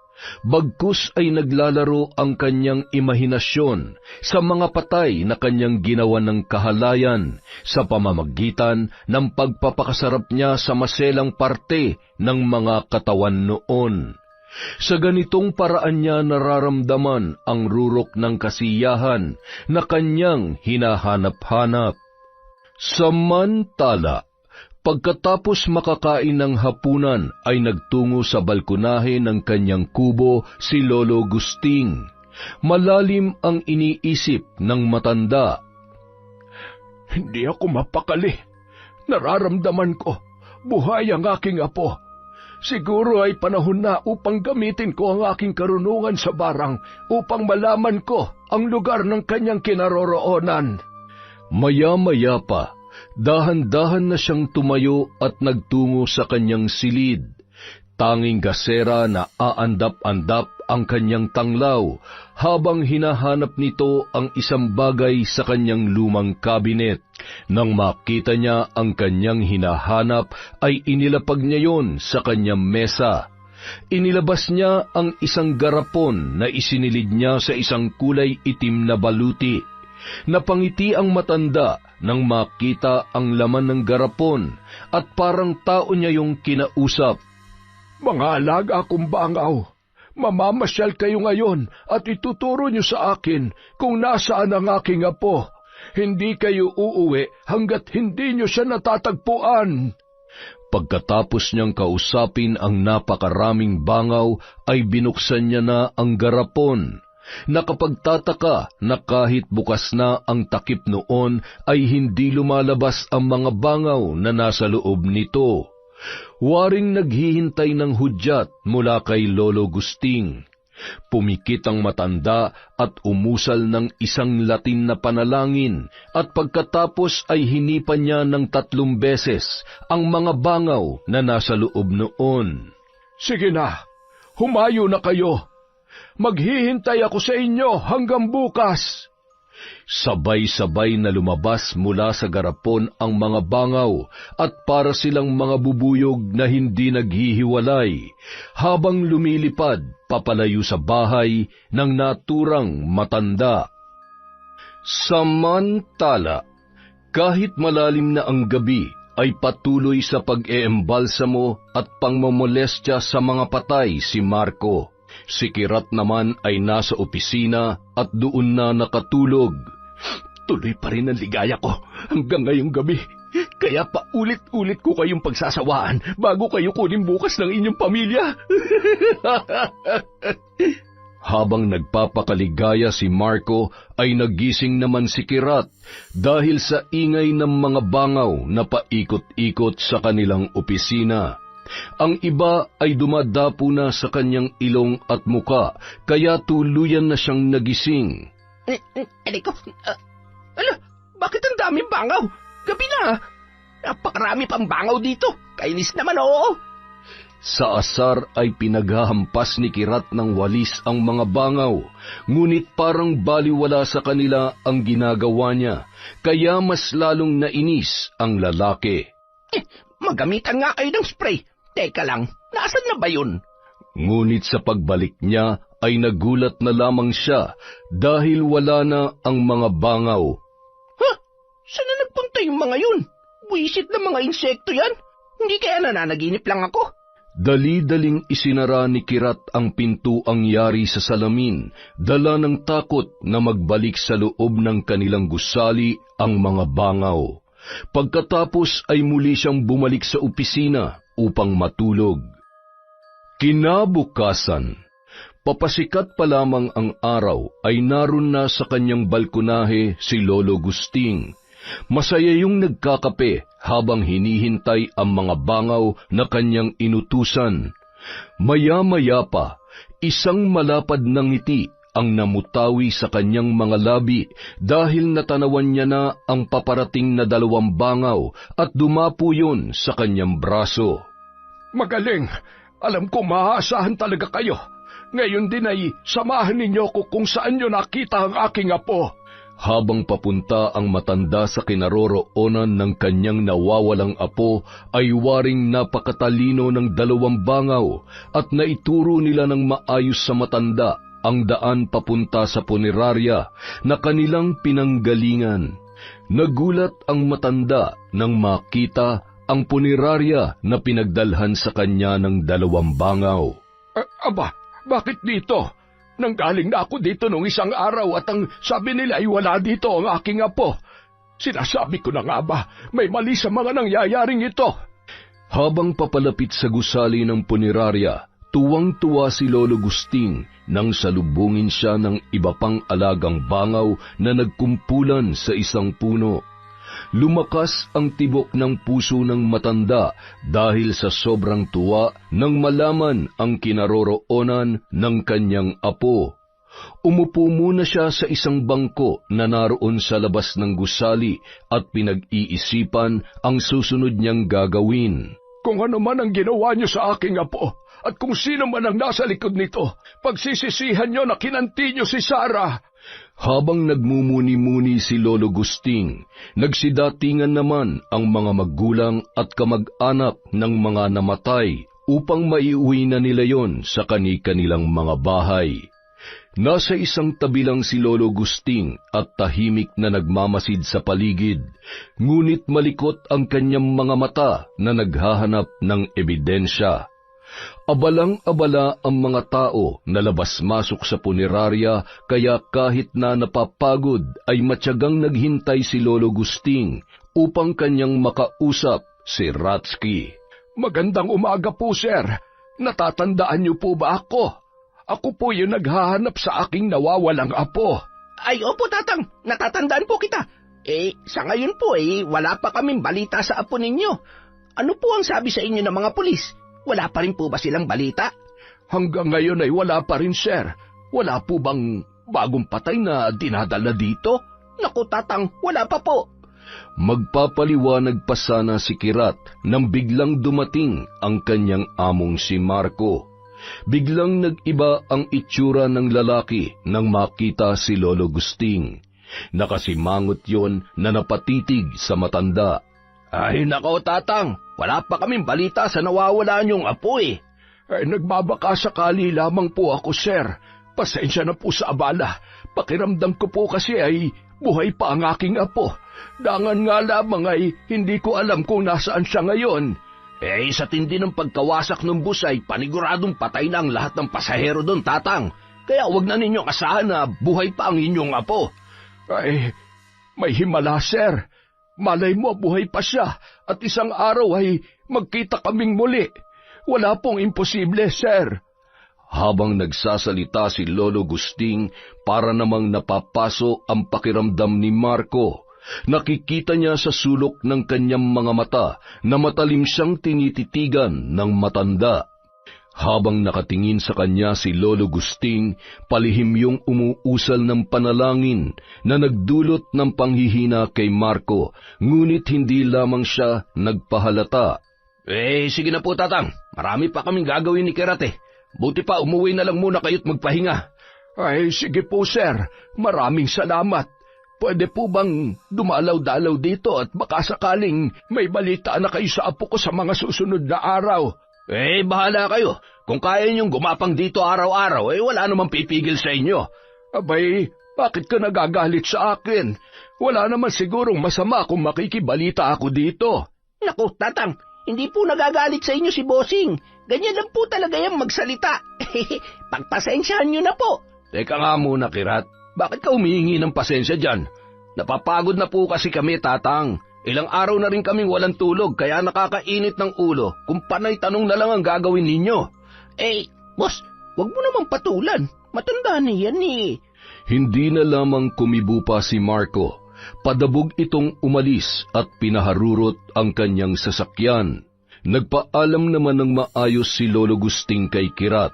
Bagkus ay naglalaro ang kanyang imahinasyon sa mga patay na kanyang ginawa ng kahalayan sa pamamagitan ng pagpapakasarap niya sa maselang parte ng mga katawan noon. Sa ganitong paraan niya nararamdaman ang rurok ng kasiyahan na kanyang hinahanap-hanap. Samantala, pagkatapos makakain ng hapunan ay nagtungo sa balkonahe ng kanyang kubo si Lolo Gusting. Malalim ang iniisip ng matanda. Hindi ako mapakali. Nararamdaman ko, buhay ang aking apo. Siguro ay panahon na upang gamitin ko ang aking karunungan sa barang upang malaman ko ang lugar ng kanyang kinaroroonan. Maya-maya pa, dahan-dahan na siyang tumayo at nagtungo sa kanyang silid. Tanging gasera na aandap-andap ang kanyang tanglaw habang hinahanap nito ang isang bagay sa kanyang lumang kabinet. Nang makita niya ang kanyang hinahanap ay inilapag niya yon sa kanyang mesa. Inilabas niya ang isang garapon na isinilid niya sa isang kulay itim na baluti. Napangiti ang matanda nang makita ang laman ng garapon at parang tao niya yung kinausap. Mga alaga kong bangaw, mamamasyal kayo ngayon at ituturo niyo sa akin kung nasaan ang aking apo. Hindi kayo uuwi hanggat hindi niyo siya natatagpuan. Pagkatapos niyang kausapin ang napakaraming bangaw, ay binuksan niya na ang garapon. Nakapagtataka na kahit bukas na ang takip noon, ay hindi lumalabas ang mga bangaw na nasa loob nito. Waring naghihintay ng hudyat mula kay Lolo Gusting. Pumikit ang matanda at umusal ng isang Latin na panalangin, at pagkatapos ay hinipan niya ng 3 beses ang mga bangaw na nasa loob noon. Sige na, humayo na kayo. Maghihintay ako sa inyo hanggang bukas. Sabay-sabay na lumabas mula sa garapon ang mga bangaw at para silang mga bubuyog na hindi naghihiwalay habang lumilipad papalayo sa bahay ng naturang matanda. Samantala, kahit malalim na ang gabi, ay patuloy sa pag-eembalsamo at pangmomolestya sa mga patay si Marco. Si Kirat naman ay nasa opisina at doon na nakatulog. Tuloy pa rin ang ligaya ko hanggang ngayong gabi. Kaya paulit-ulit ko kayong pagsasawaan bago kayo kunin bukas ng inyong pamilya. Habang nagpapakaligaya si Marco, ay nagising naman si Kirat dahil sa ingay ng mga bangaw na paikot-ikot sa kanilang opisina. Ang iba ay dumadapo na sa kanyang ilong at muka, kaya tuluyan na siyang nagising. Aliko, bakit ang daming bangaw? Gabi na. Napakarami pang bangaw dito. Kainis naman, oo. Sa asar ay pinaghahampas ni Kirat ng walis ang mga bangaw, ngunit parang baliwala sa kanila ang ginagawa niya, kaya mas lalong nainis ang lalaki. Magamitan nga kayo ng spray. Teka lang, nasan na ba yun? Ngunit sa pagbalik niya ay nagulat na lamang siya dahil wala na ang mga bangaw. Saan na nagpunta yung mga yun? Buwisit na mga insekto yan? Hindi kaya nananaginip lang ako? Dali-daling isinara ni Kirat ang pintuang yari sa salamin, dala ng takot na magbalik sa loob ng kanilang gusali ang mga bangaw. Pagkatapos ay muli siyang bumalik sa opisina upang matulog. Kinabukasan, papasikat pa lamang ang araw ay naroon na sa kanyang balkonahe si Lolo Gusting. Masaya yung nagkakape habang hinihintay ang mga bangaw na kanyang inutusan. Maya-maya pa, isang malapad na ngiti ang namutawi sa kanyang mga labi dahil natanawan niya na ang paparating na 2 bangaw at dumapo yun sa kanyang braso. Magaling! Alam ko maaasahan talaga kayo. Ngayon din ay samahan ninyo ko kung saan nyo nakita ang aking apo. Habang papunta ang matanda sa kinaroroonan ng kanyang nawawalang apo, ay waring napakatalino ng 2 bangaw at naituro nila ng maayos sa matanda ang daan papunta sa punerarya na kanilang pinanggalingan. Nagulat ang matanda nang makita ang punerarya na pinagdalhan sa kanya ng 2 bangaw. Aba, bakit dito? Nanggaling na ako dito nung isang araw at ang sabi nila ay wala dito ang aking apo. Sinasabi ko na nga ba, may mali sa mga nangyayaring ito. Habang papalapit sa gusali ng punerarya, tuwang-tuwa si Lolo Gusting nang salubungin siya ng iba pang alagang bangaw na nagkumpulan sa isang puno. Lumakas ang tibok ng puso ng matanda dahil sa sobrang tuwa nang malaman ang kinaroroonan ng kanyang apo. Umupo muna siya sa isang bangko na naroon sa labas ng gusali at pinag-iisipan ang susunod niyang gagawin. Kung ano man ang ginawa niyo sa aking apo at kung sino man ang nasa likod nito, pagsisisihan niyo na kinanti niyo si Sarah. Habang nagmumuni-muni si Lolo Gusting, nagsidatingan naman ang mga magulang at kamag-anak ng mga namatay upang maiuwi na nila yon sa kani-kanilang mga bahay. Nasa isang tabi lang si Lolo Gusting at tahimik na nagmamasid sa paligid, ngunit malikot ang kanyang mga mata na naghahanap ng ebidensya. Abalang-abala ang mga tao na labas-masok sa punerarya, kaya kahit na napapagod ay matyagang naghintay si Lolo Gusting upang kanyang makausap si Ratsky. Magandang umaga po, sir. Natatandaan niyo po ba ako? Ako po yung naghahanap sa aking nawawalang apo. Ay, opo, Tatang. Natatandaan po kita. Sa ngayon po, wala pa kaming balita sa apo ninyo. Ano po ang sabi sa inyo ng mga pulis? Wala pa rin po ba silang balita? Hanggang ngayon ay wala pa rin, sir. Wala po bang bagong patay na dinadala dito? Naku, Tatang, wala pa po. Magpapaliwanag pa sana si Kirat nang biglang dumating ang kanyang among si Marco. Biglang nag-iba ang itsura ng lalaki nang makita si Lolo Gusting. Nakasimangot yon na napatitig sa matanda. Ay nako, Tatang, wala pa kaming balita sa nawawala niyong apo Nagbabaka sakali lamang po ako, sir. Pasensya na po sa abala. Pakiramdam ko po kasi ay buhay pa ang aking apo. Dangan nga lamang ay hindi ko alam kung nasaan siya ngayon. Sa tindi ng pagkawasak ng bus ay paniguradong patay na ang lahat ng pasahero doon, Tatang. Kaya wag na ninyong asahan na buhay pa ang inyong apo. Ay, may himala, sir. Malay mo buhay pa siya at isang araw ay magkita kaming muli. Wala pong imposible, sir. Habang nagsasalita si Lolo Gusting, para namang napapaso ang pakiramdam ni Marco. Nakikita niya sa sulok ng kanyang mga mata na matalim siyang tinititigan ng matanda. Habang nakatingin sa kanya si Lolo Gusting, palihim yung umuusal ng panalangin na nagdulot ng panghihina kay Marco, ngunit hindi lamang siya nagpahalata. Sige na po, Tatang. Marami pa kaming gagawin ni Kirat. Buti pa umuwi na lang muna kayo't magpahinga. Ay, sige po, sir. Maraming salamat. Pwede po bang dumalaw-dalaw dito at baka sakaling may balita na kayo sa apo ko sa mga susunod na araw? Bahala kayo. Kung kaya niyong gumapang dito araw-araw, wala namang pipigil sa inyo. Abay, bakit ka nagagalit sa akin? Wala naman sigurong masama kung makikibalita ako dito. Naku, Tatang, hindi po nagagalit sa inyo si Bossing. Ganyan lang po talaga yung magsalita. Pagpasensyahan niyo na po. Teka nga muna, Kirat. Bakit ka humihingi ng pasensya dyan? Napapagod na po kasi kami, Tatang. Ilang araw na rin kaming walang tulog, kaya nakakainit ng ulo kung panay tanong na lang ang gagawin ninyo. Boss, wag mo namang patulan. Matanda na yan Hindi na lamang kumibo pa si Marco. Padabog itong umalis at pinaharurot ang kanyang sasakyan. Nagpaalam naman ng maayos si Lolo Gusting kay Kirat.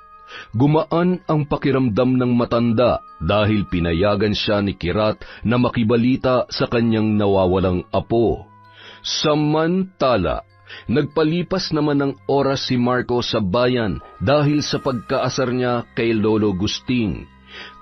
Gumaan ang pakiramdam ng matanda dahil pinayagan siya ni Kirat na makibalita sa kanyang nawawalang apo. Samantala, nagpalipas naman ng oras si Marco sa bayan dahil sa pagkaasar niya kay Lolo Gusting.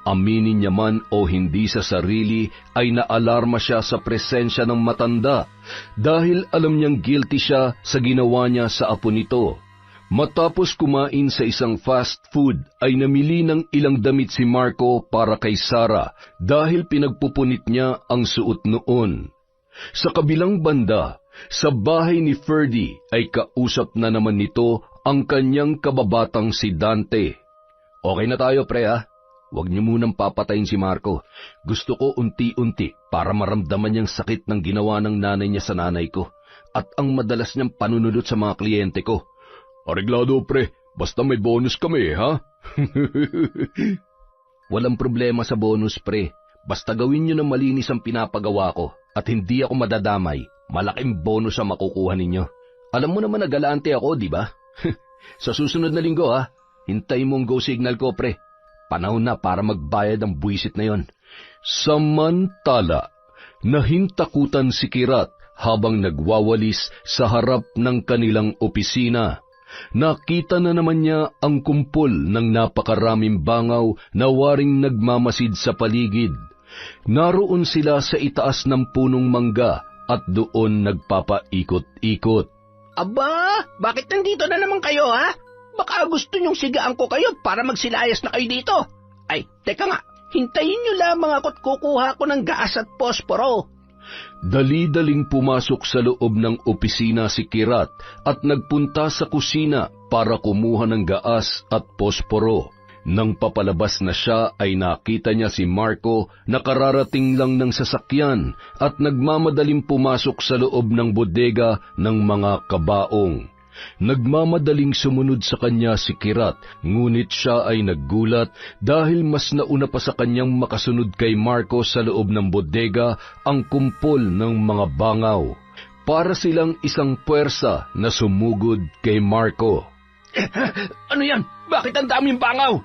Aminin niya man o hindi sa sarili ay naalarma siya sa presensya ng matanda dahil alam niyang guilty siya sa ginawa niya sa apo nito. Matapos kumain sa isang fast food ay namili ng ilang damit si Marco para kay Sarah dahil pinagpupunit niya ang suot noon. Sa kabilang banda, sa bahay ni Ferdy ay kausap na naman nito ang kanyang kababatang si Dante. Okay na tayo, pre, ha? Huwag niyo munang papatayin si Marco. Gusto ko unti-unti para maramdaman niyang sakit ng ginawa ng nanay niya sa nanay ko at ang madalas niyang panunulot sa mga kliyente ko. Areglado, pre. Basta may bonus kami, ha? Walang problema sa bonus, pre. Basta gawin niyo na malinis ang pinapagawa ko at hindi ako madadamay. Malaking bonus ang makukuha ninyo. Alam mo naman na galante ako, di ba? Sa susunod na linggo, ha? Hintay mong go signal ko, pre. Panahon na para magbayad ang buwisit na yon. Samantala, nahintakutan si Kirat habang nagwawalis sa harap ng kanilang opisina. Nakita na naman niya ang kumpol ng napakaraming bangaw na waring nagmamasid sa paligid. Naroon sila sa itaas ng punong mangga at doon nagpapaikot-ikot. Aba, bakit nandito na naman kayo, ha? Baka gusto niyong sigaan ko kayo para magsilayas na kayo dito. Ay, teka nga, hintayin niyo lamang ako't kukuha ko ng gas at posporo. Dali-daling pumasok sa loob ng opisina si Kirat at nagpunta sa kusina para kumuha ng gaas at posporo. Nang papalabas na siya ay nakita niya si Marco na kararating lang ng sasakyan at nagmamadaling pumasok sa loob ng bodega ng mga kabaong. Nagmamadaling sumunod sa kanya si Kirat, ngunit siya ay naggulat dahil mas nauna pa sa kanyang makasunod kay Marco sa loob ng bodega ang kumpol ng mga bangaw. Para silang isang puwersa na sumugod kay Marco. Ano yan? Bakit ang daming bangaw?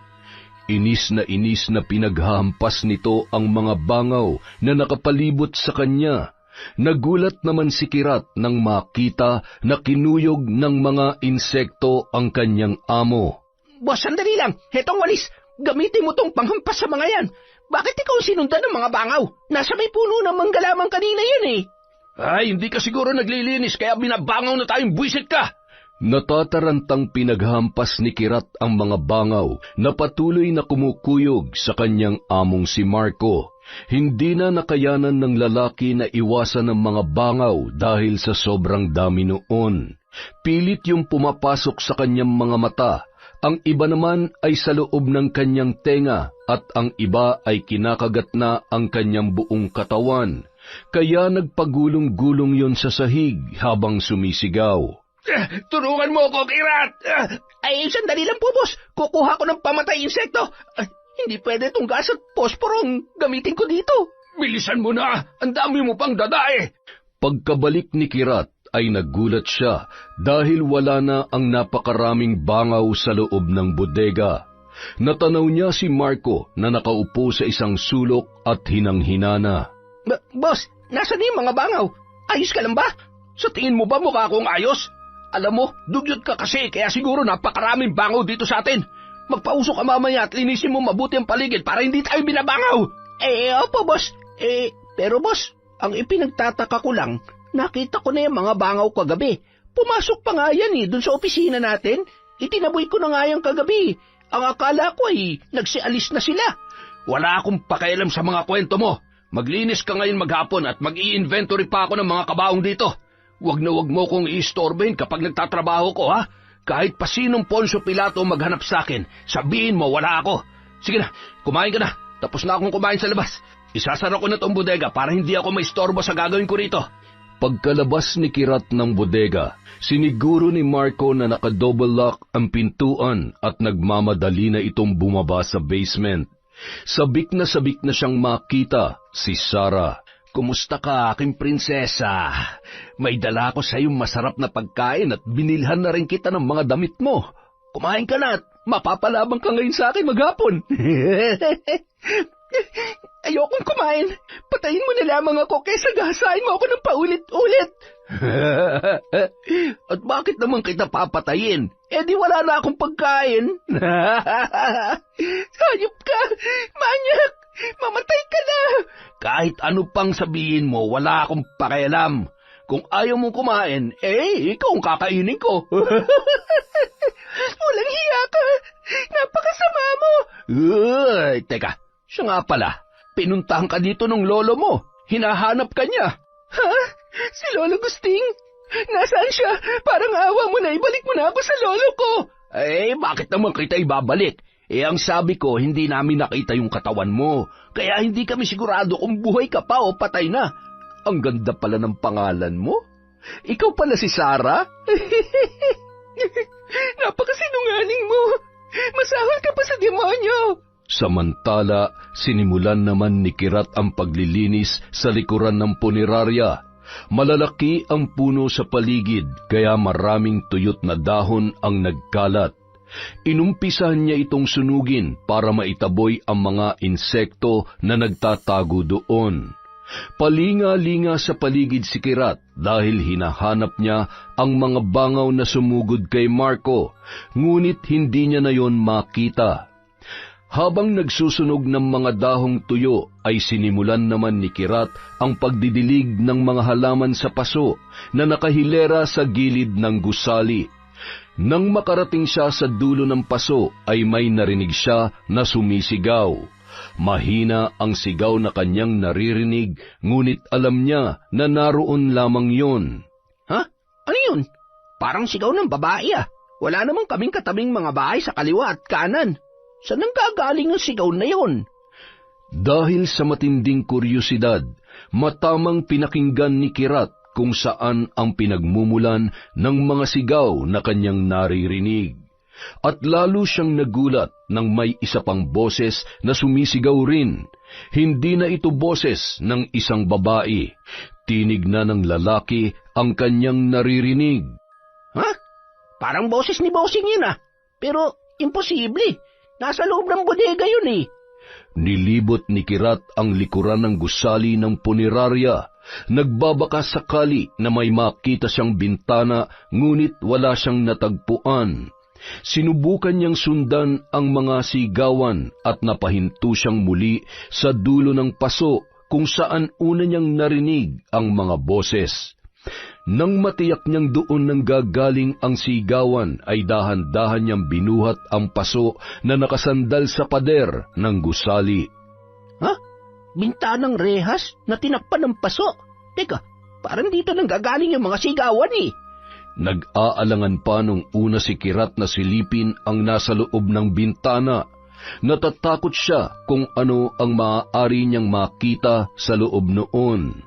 Inis na pinaghahampas nito ang mga bangaw na nakapalibot sa kanya. Nagulat naman si Kirat nang makita na kinuyog ng mga insekto ang kanyang amo. Boss, sandali lang. Hetong walis. Gamitin mo tong panghampas sa mga yan. Bakit ikaw sinundan ng mga bangaw? Nasa may puno ng manggalamang kanina yun eh. Ay, hindi ka siguro naglilinis kaya binabangaw na tayong buwisit ka. Natatarantang pinaghampas ni Kirat ang mga bangaw na patuloy na kumukuyog sa kanyang among si Marco. Hindi na nakayanan ng lalaki na iwasan ng mga bangaw dahil sa sobrang dami noon. Pilit yung pumapasok sa kanyang mga mata. Ang iba naman ay sa loob ng kanyang tenga at ang iba ay kinakagat na ang kanyang buong katawan. Kaya nagpagulong-gulong yon sa sahig habang sumisigaw. Tulungan mo ako, Kirat! Ay, sandali lang po, boss. Kukuha ko ng pamatay insekto. Hindi pwede itong gas at posporong gamitin ko dito. Bilisan mo na! Ang dami mo pang dadae! Pagkabalik ni Kirat ay nagulat siya dahil wala na ang napakaraming bangaw sa loob ng bodega. Natanaw niya si Marco na nakaupo sa isang sulok at hinang-hinana. Boss, nasaan yung mga bangaw? Ayos ka lang ba? Sa tingin mo ba mukha akong ayos? Alam mo, dugyot ka kasi kaya siguro napakaraming bangaw dito sa atin. Magpausok ka mamaya at linisin mo mabuti ang paligid para hindi tayo binabangaw. Opo, boss. Pero boss, ang ipinagtataka ko lang, nakita ko na yung mga bangaw kagabi. Pumasok pa nga yan dun sa opisina natin. Itinaboy ko na nga yan kagabi. Ang akala ko ay nagsialis na sila. Wala akong pakialam sa mga kwento mo. Maglinis ka ngayon maghapon at mag-i-inventory pa ako ng mga kabaong dito. Wag na wag mo kong i-istorbahin kapag nagtatrabaho ko, ha? Kahit pa sinong Poncio Pilato maghanap sa akin, sabihin mo wala ako. Sige na, kumain ka na. Tapos na akong kumain sa labas. Isasara ko na tong bodega para hindi ako maistorbo sa gagawin ko rito. Pagkalabas ni Kirat ng bodega, siniguro ni Marco na naka-double lock ang pintuan at nagmamadali na itong bumaba sa basement. Sabik na siyang makita si Sarah. Kumusta ka, aking prinsesa? May dala ko sa iyong masarap na pagkain at binilhan na rin kita ng mga damit mo. Kumain ka na at mapapalabang ka ngayon sa akin maghapon. Ayokong kumain. Patayin mo na lamang ako kaysa gahasain mo ako ng paulit-ulit. At bakit naman kita papatayin? Di wala na akong pagkain. Hayop ka! Manyak! Mamatay ka na! Kahit ano pang sabihin mo, wala akong pakialam. Kung ayaw mong kumain, ikaw ang kakainin ko. Walang hiya ka! Napakasama mo! Teka, siya nga pala. Pinuntahan ka dito ng lolo mo. Hinahanap ka niya. Ha? Si Lolo Gusting? Nasaan siya? Parang awa mo na ibalik mo na ako sa lolo ko. Bakit naman kita ibabalik? Ang sabi ko, hindi namin nakita yung katawan mo. Kaya hindi kami sigurado kung buhay ka pa o patay na. Ang ganda pala ng pangalan mo. Ikaw pala si Sarah? Napakasinungaling mo. Masahol ka pa sa demonyo. Samantala, sinimulan naman ni Kirat ang paglilinis sa likuran ng punerarya. Malalaki ang puno sa paligid, kaya maraming tuyot na dahon ang nagkalat. Inumpisahan niya itong sunugin para maitaboy ang mga insekto na nagtatago doon. Palinga-linga sa paligid si Kirat dahil hinahanap niya ang mga bangaw na sumugod kay Marco, ngunit hindi niya na yon makita. Habang nagsusunog ng mga dahong tuyo, ay sinimulan naman ni Kirat ang pagdidilig ng mga halaman sa paso na nakahilera sa gilid ng gusali. Nang makarating siya sa dulo ng paso ay may narinig siya na sumisigaw. Mahina ang sigaw na kanyang naririnig, ngunit alam niya na naroon lamang yon. Ha? Ano yun? Parang sigaw ng babae ah. Wala namang kaming katabing mga bahay sa kaliwa at kanan. Saan nang gagaling ang sigaw na yon? Dahil sa matinding kuryosidad, matamang pinakinggan ni Kirat kung saan ang pinagmumulan ng mga sigaw na kanyang naririnig. At lalo siyang nagulat nang may isa pang boses na sumisigaw rin. Hindi na ito boses ng isang babae. Tinig na ng lalaki ang kanyang naririnig. Ha? Parang boses ni Bossing yun ah. Pero imposible. Nasa loob ng bodega yun eh. Nilibot ni Kirat ang likuran ng gusali ng punerarya. Nagbabaka sakali na may makita siyang bintana, ngunit wala siyang natagpuan. Sinubukan niyang sundan ang mga sigawan at napahinto siyang muli sa dulo ng paso kung saan una niyang narinig ang mga boses. Nang matiyak niyang doon nang gagaling ang sigawan, ay dahan-dahan niyang binuhat ang paso na nakasandal sa pader ng gusali. Ha? Bintanang rehas na tinakpan ng paso? Teka, parang dito nang gagaling yung mga sigawan eh. Nag-aalangan pa nung una si Kirat na silipin ang nasa loob ng bintana. Natatakot siya kung ano ang maaari niyang makita sa loob noon.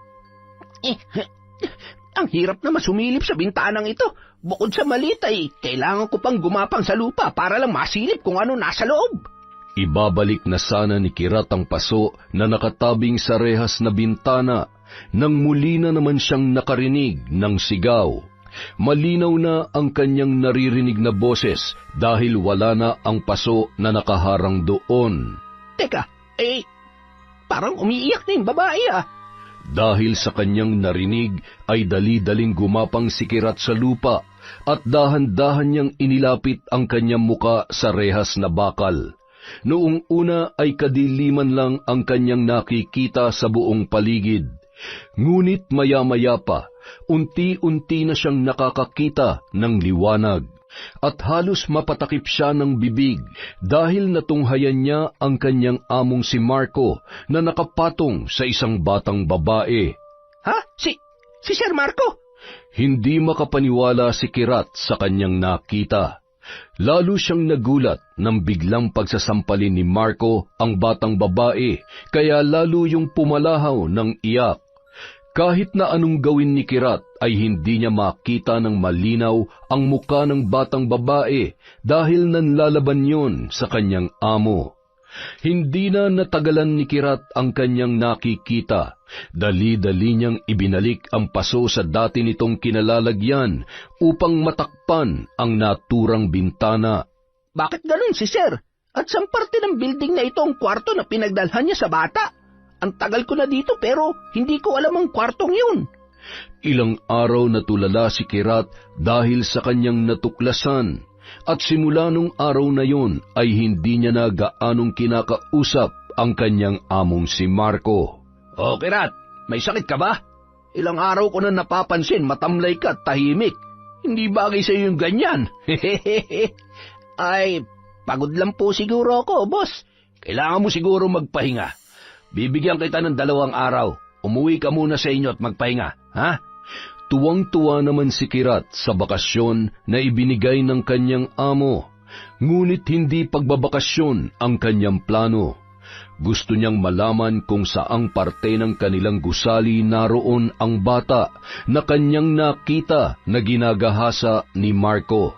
Ang hirap na masumilip sa bintanang ito. Bukod sa maliit ay kailangan ko pang gumapang sa lupa para lang masilip kung ano nasa loob. Ibabalik na sana ni Kirat ang paso na nakatabing sa rehas na bintana nang muli na naman siyang nakarinig ng sigaw. Malinaw na ang kanyang naririnig na boses dahil wala na ang paso na nakaharang doon. Teka, parang umiiyak na yung babae ah. Dahil sa kanyang narinig ay dali-daling gumapang si Kirat sa lupa at dahan-dahan niyang inilapit ang kanyang muka sa rehas na bakal. Noong una ay kadiliman lang ang kanyang nakikita sa buong paligid. Ngunit maya-maya pa, unti-unti na siyang nakakakita ng liwanag. At halos mapatakip siya ng bibig dahil natunghayan niya ang kanyang among si Marco na nakapatong sa isang batang babae. Ha? Si Sir Marco? Hindi makapaniwala si Kirat sa kanyang nakita. Lalo siyang nagulat nang biglang pagsasampalin ni Marco ang batang babae, kaya lalo yung pumalahaw ng iyak. Kahit na anong gawin ni Kirat ay hindi niya makita ng malinaw ang muka ng batang babae dahil nanlalaban yun sa kanyang amo. Hindi na natagalan ni Kirat ang kanyang nakikita. Dali-dali niyang ibinalik ang paso sa dati nitong kinalalagyan upang matakpan ang naturang bintana. Bakit ganun si Sir? At saan parte ng building na ito ang kwarto na pinagdalhan niya sa bata? Ang tagal ko na dito pero hindi ko alam ang kwartong yun. Ilang araw na tulala si Kirat dahil sa kanyang natuklasan. At simula nung araw na yun ay hindi niya na gaanong kinakausap ang kanyang among si Marco. O Kirat, may sakit ka ba? Ilang araw ko na napapansin matamlay ka at tahimik. Hindi bagay sa iyo yung ganyan. Ay, pagod lang po siguro ako, boss. Kailangan mo siguro magpahinga. Bibigyan kita ng 2 araw. Umuwi ka muna sa inyo at magpahinga, ha? Tuwang-tuwa naman si Kirat sa bakasyon na ibinigay ng kanyang amo. Ngunit hindi pagbabakasyon ang kanyang plano. Gusto niyang malaman kung saang parte ng kanilang gusali naroon ang bata na kanyang nakita na ginagahasa ni Marco.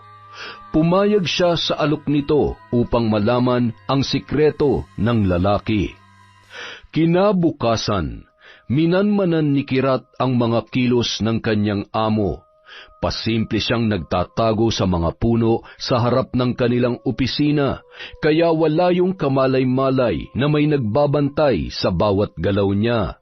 Pumayag siya sa alok nito upang malaman ang sikreto ng lalaki. Kinabukasan, minanmanan ni Kirat ang mga kilos ng kanyang amo. Pasimple siyang nagtatago sa mga puno sa harap ng kanilang opisina, kaya wala yung kamalay-malay na may nagbabantay sa bawat galaw niya.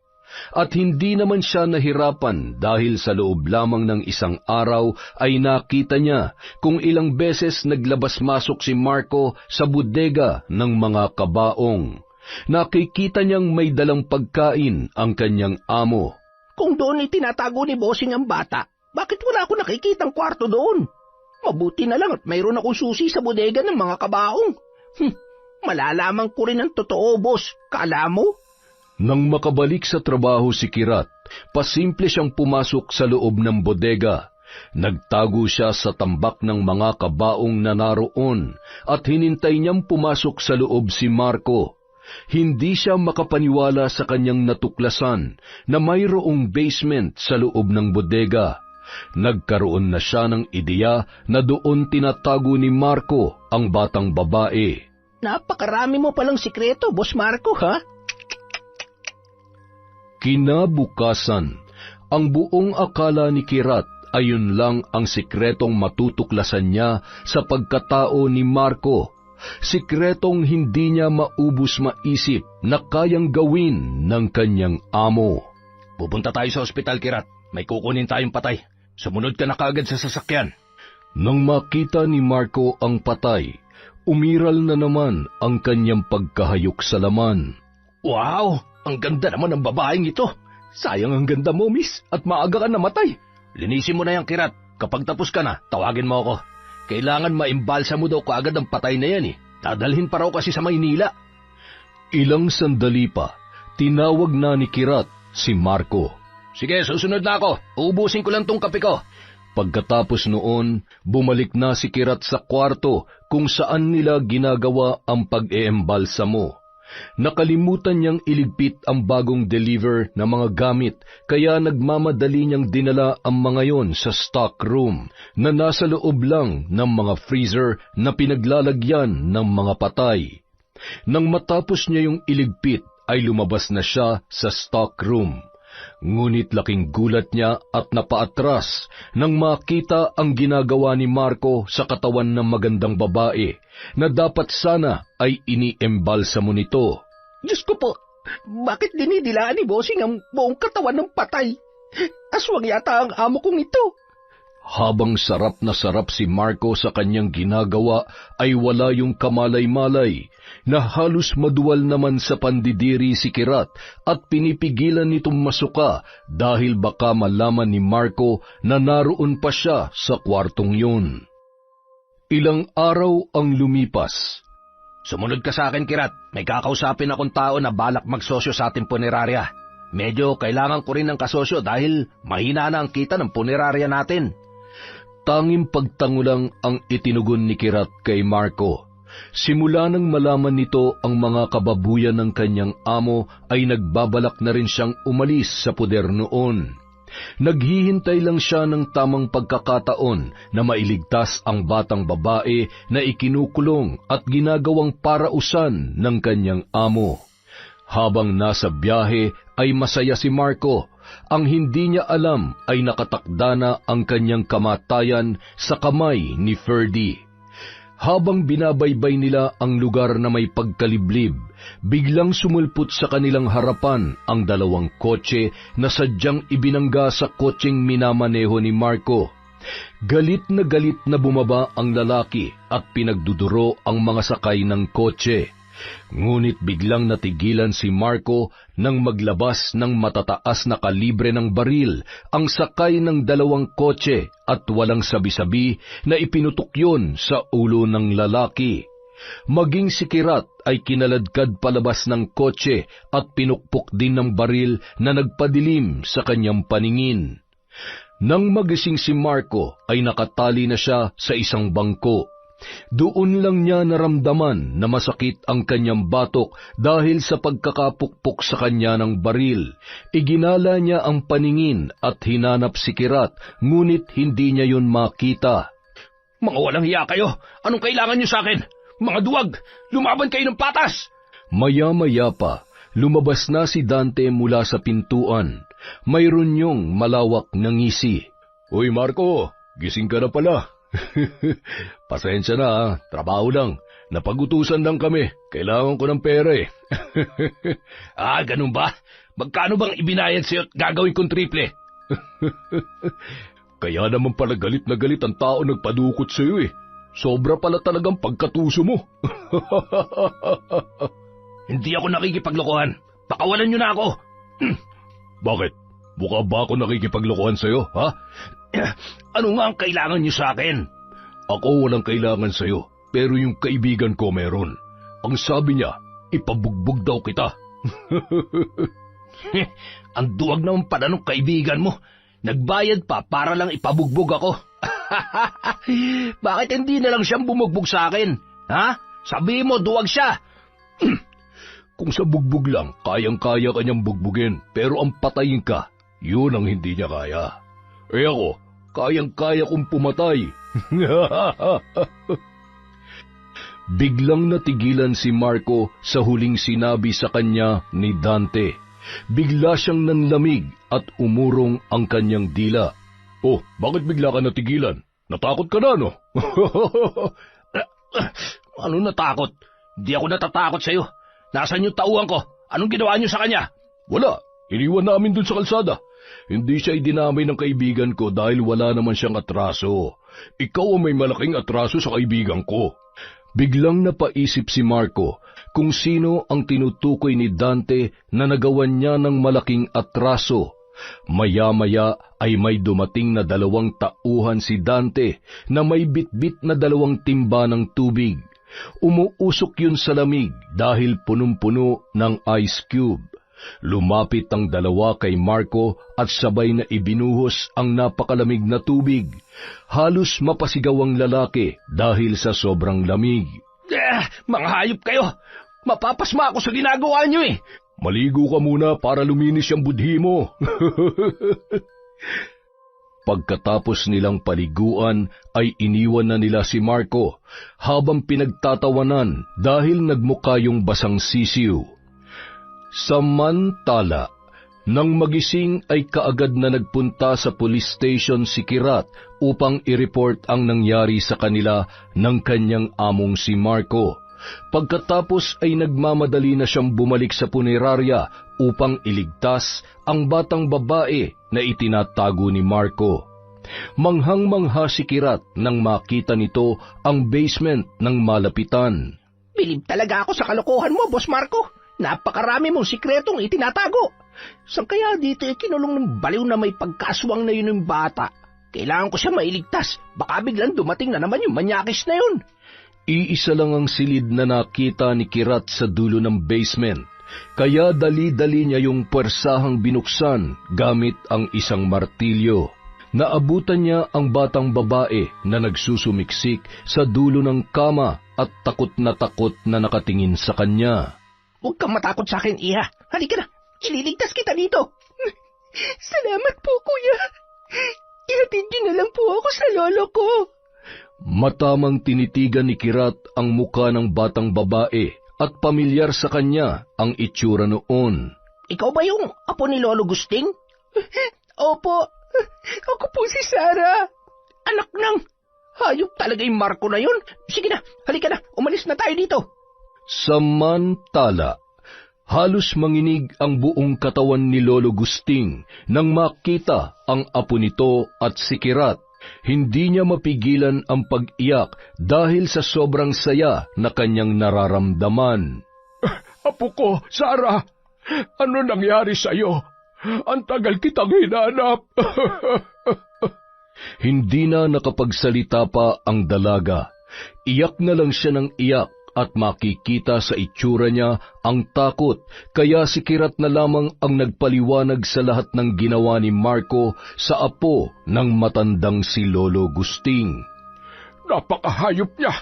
At hindi naman siya nahirapan dahil sa loob lamang ng isang araw ay nakita niya kung ilang beses naglabas-masok si Marco sa bodega ng mga kabaong. Nakikita niyang may dalang pagkain ang kanyang amo. Kung doon ay tinatago ni Bossing ang bata, bakit wala ako nakikitang kwarto doon? Mabuti na lang at mayroon akong susi sa bodega ng mga kabaong. Malalaman ko rin ang totoo, boss. Kala mo? Nang makabalik sa trabaho si Kirat, pasimple siyang pumasok sa loob ng bodega. Nagtago siya sa tambak ng mga kabaong na naroon at hinintay niyang pumasok sa loob si Marco. Hindi siya makapaniwala sa kanyang natuklasan na mayroong basement sa loob ng bodega. Nagkaroon na siya ng ideya na doon tinatago ni Marco ang batang babae. Napakarami mo palang sikreto, Boss Marco, ha? Kinabukasan, ang buong akala ni Kirat ay yun lang ang sikretong matutuklasan niya sa pagkatao ni Marco. Sikretong hindi niya maubos maisip na kayang gawin ng kanyang amo. Pupunta tayo sa ospital, Kirat. May kukunin tayong patay. Sumunod ka na kaagad sa sasakyan. Nang makita ni Marco ang patay, umiral na naman ang kanyang pagkahayok sa laman. Wow! Ang ganda naman ng babaeng ito. Sayang ang ganda mo, miss, at maaga ka namatay. Linisin mo na yan, Kirat. Kapag tapos ka na, tawagin mo ako. Kailangan maimbalsa mo daw kaagad ang patay na yan, eh. Dadalhin pa raw kasi sa Maynila. Ilang sandali pa, tinawag na ni Kirat si Marco. Sige, susunod na ako. Uubusin ko lang tong kape ko. Pagkatapos noon, bumalik na si Kirat sa kwarto kung saan nila ginagawa ang pag-eembalsamo. Nakalimutan niyang iligpit ang bagong deliver na mga gamit, kaya nagmamadali niyang dinala ang mga yon sa stock room na nasa loob lang ng mga freezer na pinaglalagyan ng mga patay. Nang matapos niya yung iligpit, ay lumabas na siya sa stock room. Ngunit laking gulat niya at napaatras nang makita ang ginagawa ni Marco sa katawan ng magandang babae na dapat sana ay iniembalsamo nito. Diyos ko po, bakit dinidilaan ni Bossing ang buong katawan ng patay? Aswang yata ang amo kong ito. Habang sarap na sarap si Marco sa kanyang ginagawa, ay wala yung kamalay-malay na halos maduwal naman sa pandidiri si Kirat at pinipigilan nitong masuka dahil baka malaman ni Marco na naroon pa siya sa kwartong yun. Ilang araw ang lumipas. Sumunod ka sa akin, Kirat. May kakausapin akong tao na balak magsosyo sa ating punerarya. Medyo kailangan ko rin ng kasosyo dahil mahina na ang kita ng punerarya natin. Tanging pagtango lang ang itinugon ni Kirat kay Marco. Simula nang malaman nito ang mga kababuyan ng kanyang amo ay nagbabalak na rin siyang umalis sa puder noon. Naghihintay lang siya ng tamang pagkakataon na mailigtas ang batang babae na ikinukulong at ginagawang parausan ng kanyang amo. Habang nasa biyahe ay masaya si Marco. Ang hindi niya alam ay nakatakda na ang kanyang kamatayan sa kamay ni Ferdy. Habang binabaybay nila ang lugar na may pagkaliblib, biglang sumulpot sa kanilang harapan ang dalawang kotse na sadyang ibinangga sa kotseng minamaneho ni Marco. Galit na bumaba ang lalaki at pinagduduro ang mga sakay ng kotse. Ngunit biglang natigilan si Marco nang maglabas ng matataas na kalibre ng baril ang sakay ng dalawang kotse at walang sabi-sabi na ipinutok yun sa ulo ng lalaki. Maging si Kirat ay kinaladkad palabas ng kotse at pinukpok din ng baril na nagpadilim sa kanyang paningin. Nang magising si Marco ay nakatali na siya sa isang bangko. Doon lang niya naramdaman na masakit ang kanyang batok dahil sa pagkakapukpok sa kanya ng baril. Iginala niya ang paningin at hinanap si Kirat, ngunit hindi niya yun makita. Mga walang hiya kayo! Anong kailangan niyo sa akin? Mga duwag! Lumaban kayo ng patas! Maya-maya pa, lumabas na si Dante mula sa pintuan. Mayroon niyong malawak na ngisi. Uy Marco, gising ka na pala. Pasensya na, trabaho lang. Napag-utusan lang kami. Kailangan ko ng pera eh. Ganun ba? Magkano bang ibinayad sa'yo at gagawin kong triple? Kaya naman pala galit na galit ang tao nagpadukot sa'yo eh. Sobra pala talagang pagkatuso mo. Hindi ako nakikipaglokohan. Pakawalan niyo na ako. Bakit? Mukha ba ako nakikipaglokohan sa'yo, ha? Ano nga ang kailangan niyo sa akin? Ako walang kailangan sa'yo, pero yung kaibigan ko meron. Ang sabi niya, ipabugbog daw kita. Ang duwag naman pala ng kaibigan mo. Nagbayad pa para lang ipabugbog ako. Bakit hindi na lang siyang bumugbog sa akin? Ha? Sabihin mo, duwag siya. Kung sa bugbog lang, kayang-kaya kanyang bugbugin, pero ang patayin ka, yun ang hindi niya kaya. Eh ako, kayang-kaya kong pumatay. Biglang natigilan si Marco sa huling sinabi sa kanya ni Dante. Bigla siyang nanlamig at umurong ang kanyang dila. Oh, bakit bigla ka natigilan? Natakot ka na, no? Ano natakot? Di ako natatakot sa'yo. Nasaan yung tauhan ko? Anong ginawa niyo sa kanya? Wala. Iniwan namin dun sa kalsada. Hindi siya idinamay ng kaibigan ko dahil wala naman siyang atraso. Ikaw ang may malaking atraso sa kaibigan ko. Biglang napaisip si Marco kung sino ang tinutukoy ni Dante na nagawan niya ng malaking atraso. Maya-maya ay may dumating na 2 tauhan si Dante na may bitbit na 2 timba ng tubig. Umuusok yun sa lamig dahil punong-puno ng ice cube. Lumapit ang 2 kay Marco at sabay na ibinuhos ang napakalamig na tubig. Halos mapasigaw ang lalaki dahil sa sobrang lamig. Mga hayop kayo! Mapapasma ako sa ginagawa niyo eh! Maligo ka muna para luminis yung budhi mo. Pagkatapos nilang paliguan ay iniwan na nila si Marco habang pinagtatawanan dahil nagmukha yung basang sisiw. Samantala, nang magising ay kaagad na nagpunta sa police station si Kirat upang i-report ang nangyari sa kanila ng kanyang among si Marco. Pagkatapos ay nagmamadali na siyang bumalik sa punerarya upang iligtas ang batang babae na itinatago ni Marco. Manghang-mangha si Kirat nang makita nito ang basement ng malapitan. Bilib talaga ako sa kalokohan mo, Boss Marco. Napakarami mong sikretong itinatago. Saan kaya dito kinulong ng baliw na may pagkaswang na yun ng bata? Kailangan ko siya mailigtas. Baka biglang dumating na naman yung manyakis na yun. Iisa lang ang silid na nakita ni Kirat sa dulo ng basement, kaya dali-dali niya yung puwersahang binuksan gamit ang isang martilyo. Naabutan niya ang batang babae na nagsusumiksik sa dulo ng kama at takot na nakatingin sa kanya. Huwag kang matakot sa akin, Iha. Halika na, ililigtas kita dito. Salamat po, Kuya. Ihatid niyo na lang po ako sa lolo ko. Matamang tinitigan ni Kirat ang muka ng batang babae at pamilyar sa kanya ang itsura noon. Ikaw ba yung apo ni Lolo Gusting? Opo, ako po si Sarah. Anak ng hayop talaga yung Marco na yun. Sige na, halika na, umalis na tayo dito. Samantala, halos manginig ang buong katawan ni Lolo Gusting nang makita ang apo nito at si Kirat. Hindi niya mapigilan ang pag-iyak dahil sa sobrang saya na kanyang nararamdaman. Apo ko, Sarah, ano nangyari sa'yo? Ang tagal kitang hinanap. Hindi na nakapagsalita pa ang dalaga. Iyak na lang siya ng iyak at makikita sa itsura niya ang takot, kaya si Kirat na lamang ang nagpaliwanag sa lahat ng ginawa ni Marco sa apo ng matandang si Lolo Gusting. Napakahayop niya.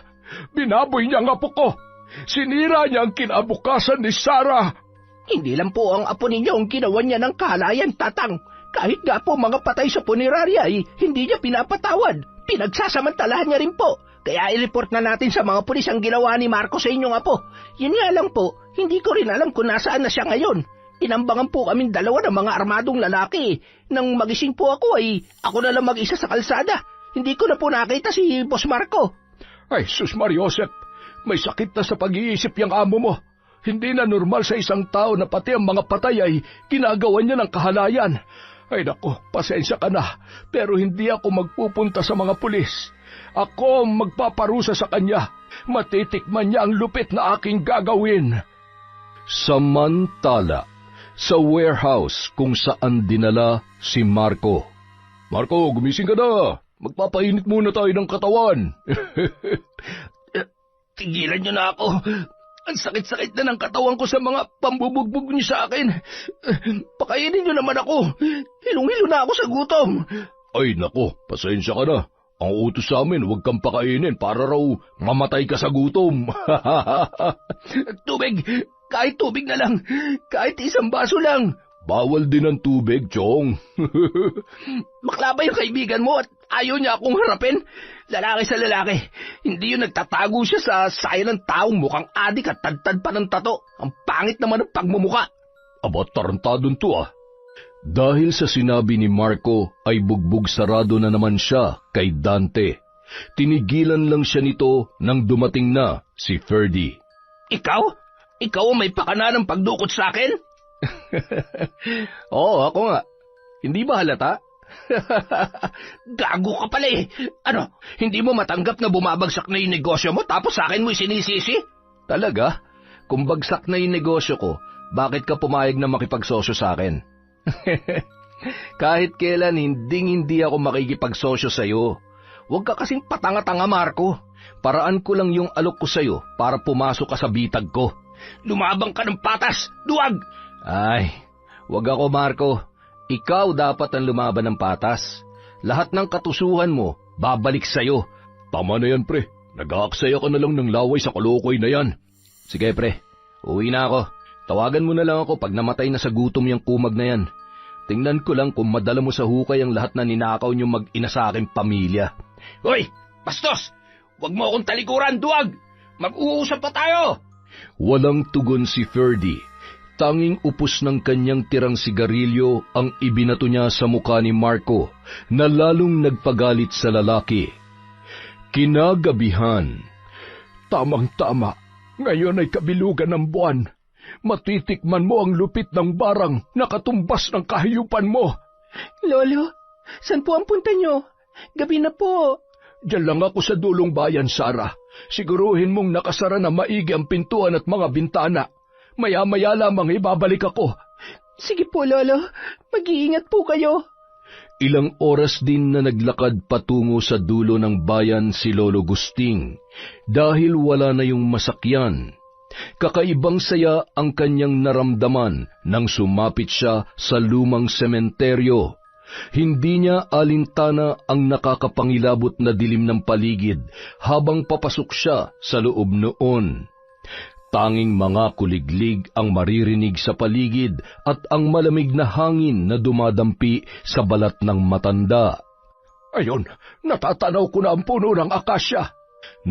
Binaboy niya ang apo ko. Sinira niya ang kinabukasan ni Sarah. Hindi lang po ang apo ninyo ang ginawa niya ng kahalayan, Tatang. Kahit nga po mga patay sa punerarya ay hindi niya pinapatawad. Pinagsasamantalahan niya rin po. Kaya i-report na natin sa mga pulis ang ginawa ni Marco sa inyong apo. Yun nga lang po, hindi ko rin alam kung nasaan na siya ngayon. Inambangan po kaming 2 ng mga armadong lalaki. Nang magising po ako ay ako na lang mag-isa sa kalsada. Hindi ko na po nakita si Boss Marco. Ay, sus Mariosep, may sakit na sa pag-iisip yung amo mo. Hindi na normal sa isang tao na pati ang mga patay ay ginagawa niya ng kahalayan. Ay nako, pasensya ka na, pero hindi ako magpupunta sa mga pulis. Ako ang magpaparusa sa kanya. Matitikman niya ang lupit na aking gagawin. Samantala, sa warehouse kung saan dinala si Marco. Marco, gumising ka na. Magpapainit muna tayo ng katawan. Tigilan niyo na ako. Ang sakit-sakit na ng katawan ko sa mga pambubugbog niyo sa akin. Pakainin niyo naman ako. Hilong-hilo na ako sa gutom. Ay nako, pasensya ka na. Ang utos sa amin, huwag kang pakainin para raw mamatay ka sa gutom. Tubig! Kahit tubig na lang. Kahit isang baso lang. Bawal din ang tubig, Chong. Bakla ba yung kaibigan mo at ayaw niya akong harapin? Lalaki sa lalaki. Hindi yun nagtatago siya sa saya ng taong mukhang adik at tadtad pa ng tato. Ang pangit naman ng pagmumuka. Aba, tarantadon to ah. Dahil sa sinabi ni Marco ay bugbog sarado na naman siya kay Dante. Tinigilan lang siya nito nang dumating na si Ferdy. Ikaw? Ikaw ang may pakana ng pagdukot sa akin? Oo, ako nga. Hindi ba halata? Gago ka pala eh. Ano, hindi mo matanggap na bumabagsak na yung negosyo mo tapos sa akin mo sinisisi? Talaga? Kung bagsak na yung negosyo ko, bakit ka pumayag na makipagsosyo sa akin? Kahit kailan hindi ako makikipagsosyo sa'yo. Huwag ka kasing patanga-tanga, Marco. Paraan ko lang yung alok ko sa'yo para pumasok ka sa bitag ko. Lumabang ka ng patas! Duwag! Ay, wag ako, Marco. Ikaw dapat ang lumaban ng patas. Lahat ng katusuhan mo, babalik sa'yo. Tama na yan, pre. Nag-aaksaya ka na lang ng laway sa kalokoy na yan. Sige, pre. Uwi na ako. Tawagan mo na lang ako pag namatay na sa gutom yung kumag na yan. Tingnan ko lang kung madala mo sa hukay ang lahat na ninakaw niyong mag-ina sa aking pamilya. Hoy! Bastos! Huwag mo akong talikuran, duwag! Mag-uusap pa tayo! Walang tugon si Ferdy. Tanging upos ng kanyang tirang sigarilyo ang ibinato niya sa mukha ni Marco na lalong nagpagalit sa lalaki. Kinagabihan. Tamang-tama. Ngayon ay kabilugan ng buwan. Matitikman mo ang lupit ng barang na katumbas ng kahiyupan mo. Lolo, saan po ang punta niyo? Gabi na po. Diyan lang ako sa dulong bayan, Sarah. Siguruhin mong nakasara na maigi ang pintuan at mga bintana. Maya-maya lamang ibabalik ako. Sige po, Lolo. Mag-iingat po kayo. Ilang oras din na naglakad patungo sa dulo ng bayan si Lolo Gusting dahil wala na yung masakyan. Kakaibang saya ang kanyang naramdaman nang sumapit siya sa lumang sementeryo. Hindi niya alintana ang nakakapangilabot na dilim ng paligid habang papasok siya sa loob noon. Tanging mga kuliglig ang maririnig sa paligid at ang malamig na hangin na dumadampi sa balat ng matanda. Ayon, natatanaw ko na ang puno ng akasya.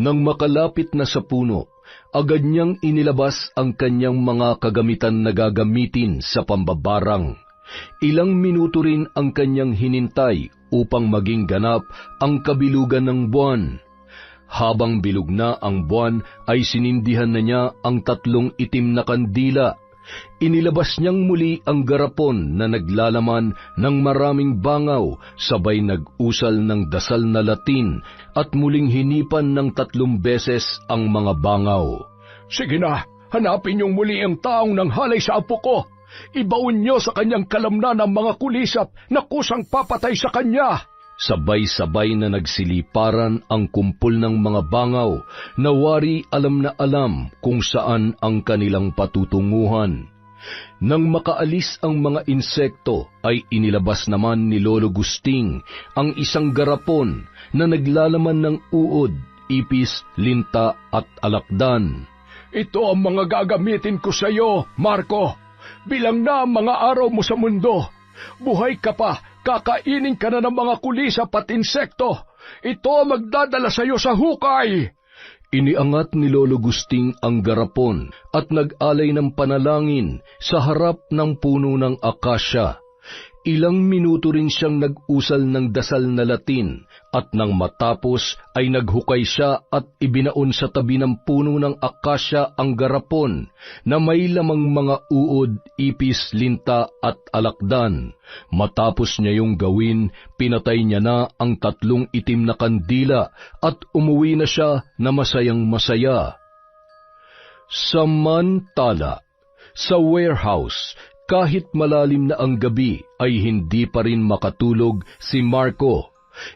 Nang makalapit na sa puno, agad niyang inilabas ang kanyang mga kagamitan na gagamitin sa pambabarang. Ilang minuto rin ang kanyang hinintay upang maging ganap ang kabilugan ng buwan. Habang bilog na ang buwan ay sinindihan na niya ang 3 itim na kandila. Inilabas niyang muli ang garapon na naglalaman ng maraming bangaw, sabay nag-usal ng dasal na Latin at muling hinipan ng 3 beses ang mga bangaw. Sige na, hanapin niyong muli ang taong nanghalay sa apo ko. Ibaon niyo sa kanyang kalamnan ang mga kulisap na kusang papatay sa kanya. Sabay-sabay na nagsiliparan ang kumpol ng mga bangaw na wari alam na alam kung saan ang kanilang patutunguhan. Nang makaalis ang mga insekto ay inilabas naman ni Lolo Gusting ang isang garapon na naglalaman ng uod, ipis, linta at alakdan. Ito ang mga gagamitin ko sa iyo, Marco. Bilang na ang mga araw mo sa mundo. Buhay ka pa, kakainin ka na ng mga kulisap at insekto. Ito ang magdadala sa iyo sa hukay. Iniangat ni Lolo Gusting ang garapon at nag-alay ng panalangin sa harap ng puno ng akasya. Ilang minuto rin siyang nag-usal ng dasal na Latin at nang matapos ay naghukay siya at ibinaon sa tabi ng puno ng akasya ang garapon na may lamang mga uod, ipis, linta at alakdan. Matapos niya yung gawin, pinatay niya na ang 3 itim na kandila at umuwi na siya na masayang masaya. Samantala, sa warehouse, kahit malalim na ang gabi ay hindi pa rin makatulog si Marco.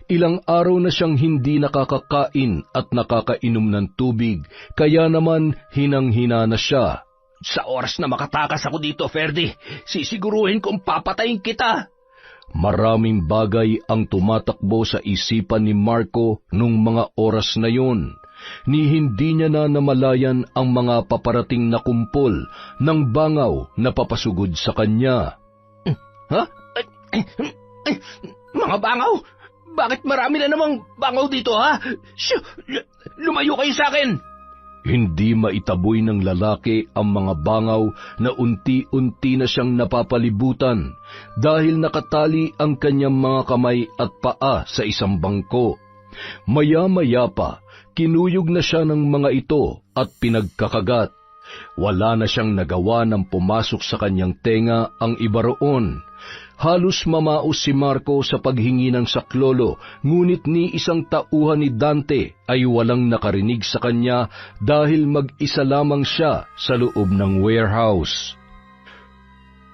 Ilang araw na siyang hindi nakakakain at nakakainom ng tubig, kaya naman hinang-hina na siya. Sa oras na makatakas ako dito, Ferdy, sisiguruhin kong papatayin kita. Maraming bagay ang tumatakbo sa isipan ni Marco nung mga oras na yun. Ni hindi niya na namalayan ang mga paparating na kumpol ng bangaw na papasugod sa kanya. Ha? Mga bangaw? Bakit marami na namang bangaw dito, ha? Lumayo kayo sa akin! Hindi maitaboy ng lalaki ang mga bangaw na unti-unti na siyang napapalibutan dahil nakatali ang kanyang mga kamay at paa sa isang bangko. Maya-maya pa, kinuyog na siya ng mga ito at pinagkakagat. Wala na siyang nagawa nang pumasok sa kanyang tenga ang iba roon. Halos mamaos si Marco sa paghingi ng saklolo, ngunit ni isang tauhan ni Dante ay walang nakarinig sa kanya dahil mag-isa lamang siya sa loob ng warehouse.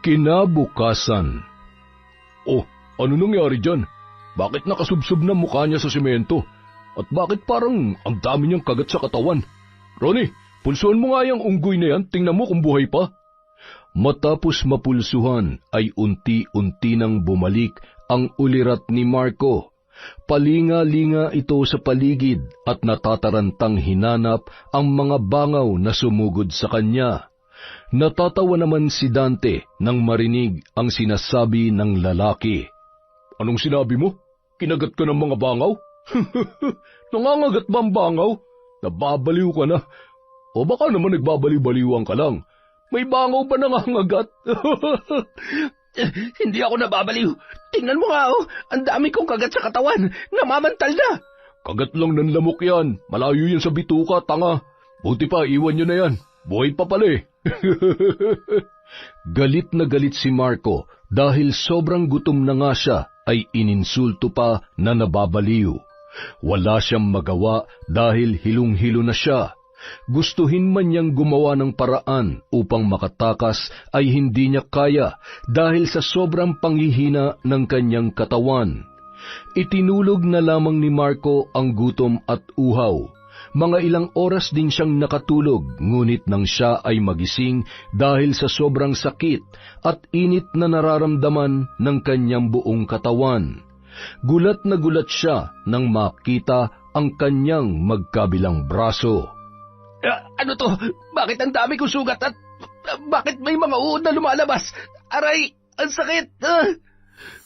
Kinabukasan. Oh, ano nangyari dyan? Bakit nakasubsob na mukha niya sa semento? At bakit parang ang dami niyang kagat sa katawan? Ronnie, pulsuhan mo nga yung unggoy na yan, tingnan mo kung buhay pa. Matapos mapulsuhan ay unti-unti nang bumalik ang ulirat ni Marco. Palinga-linga ito sa paligid at natatarantang hinanap ang mga bangaw na sumugod sa kanya. Natatawa naman si Dante nang marinig ang sinasabi ng lalaki. Anong sinabi mo? Kinagat ka ng mga bangaw? Nangangagat ba ang bangaw? Nababaliw ka na. O baka naman nagbabaliw-baliwan ka lang. May bangaw ba nangangagat? Hindi ako nababaliw. Tingnan mo nga, ang dami kong kagat sa katawan. Namamantal na. Kagat lang ng lamok yan. Malayo yan sa bituka, tanga. Buti pa, iwan nyo na yan. Buhay pa pala eh. Galit na galit si Marco dahil sobrang gutom na nga siya ay ininsulto pa na nababaliw. Wala siyang magawa dahil hilong-hilo na siya. Gustuhin man niyang gumawa ng paraan upang makatakas ay hindi niya kaya dahil sa sobrang panghihina ng kanyang katawan. Itinulog na lamang ni Marco ang gutom at uhaw. Mga ilang oras din siyang nakatulog, ngunit nang siya ay magising dahil sa sobrang sakit at init na nararamdaman ng kanyang buong katawan. Gulat na gulat siya nang makita ang kanyang magkabilang braso. Ano to? Bakit ang dami kong sugat at bakit may mga uod na lumalabas? Aray, ang sakit!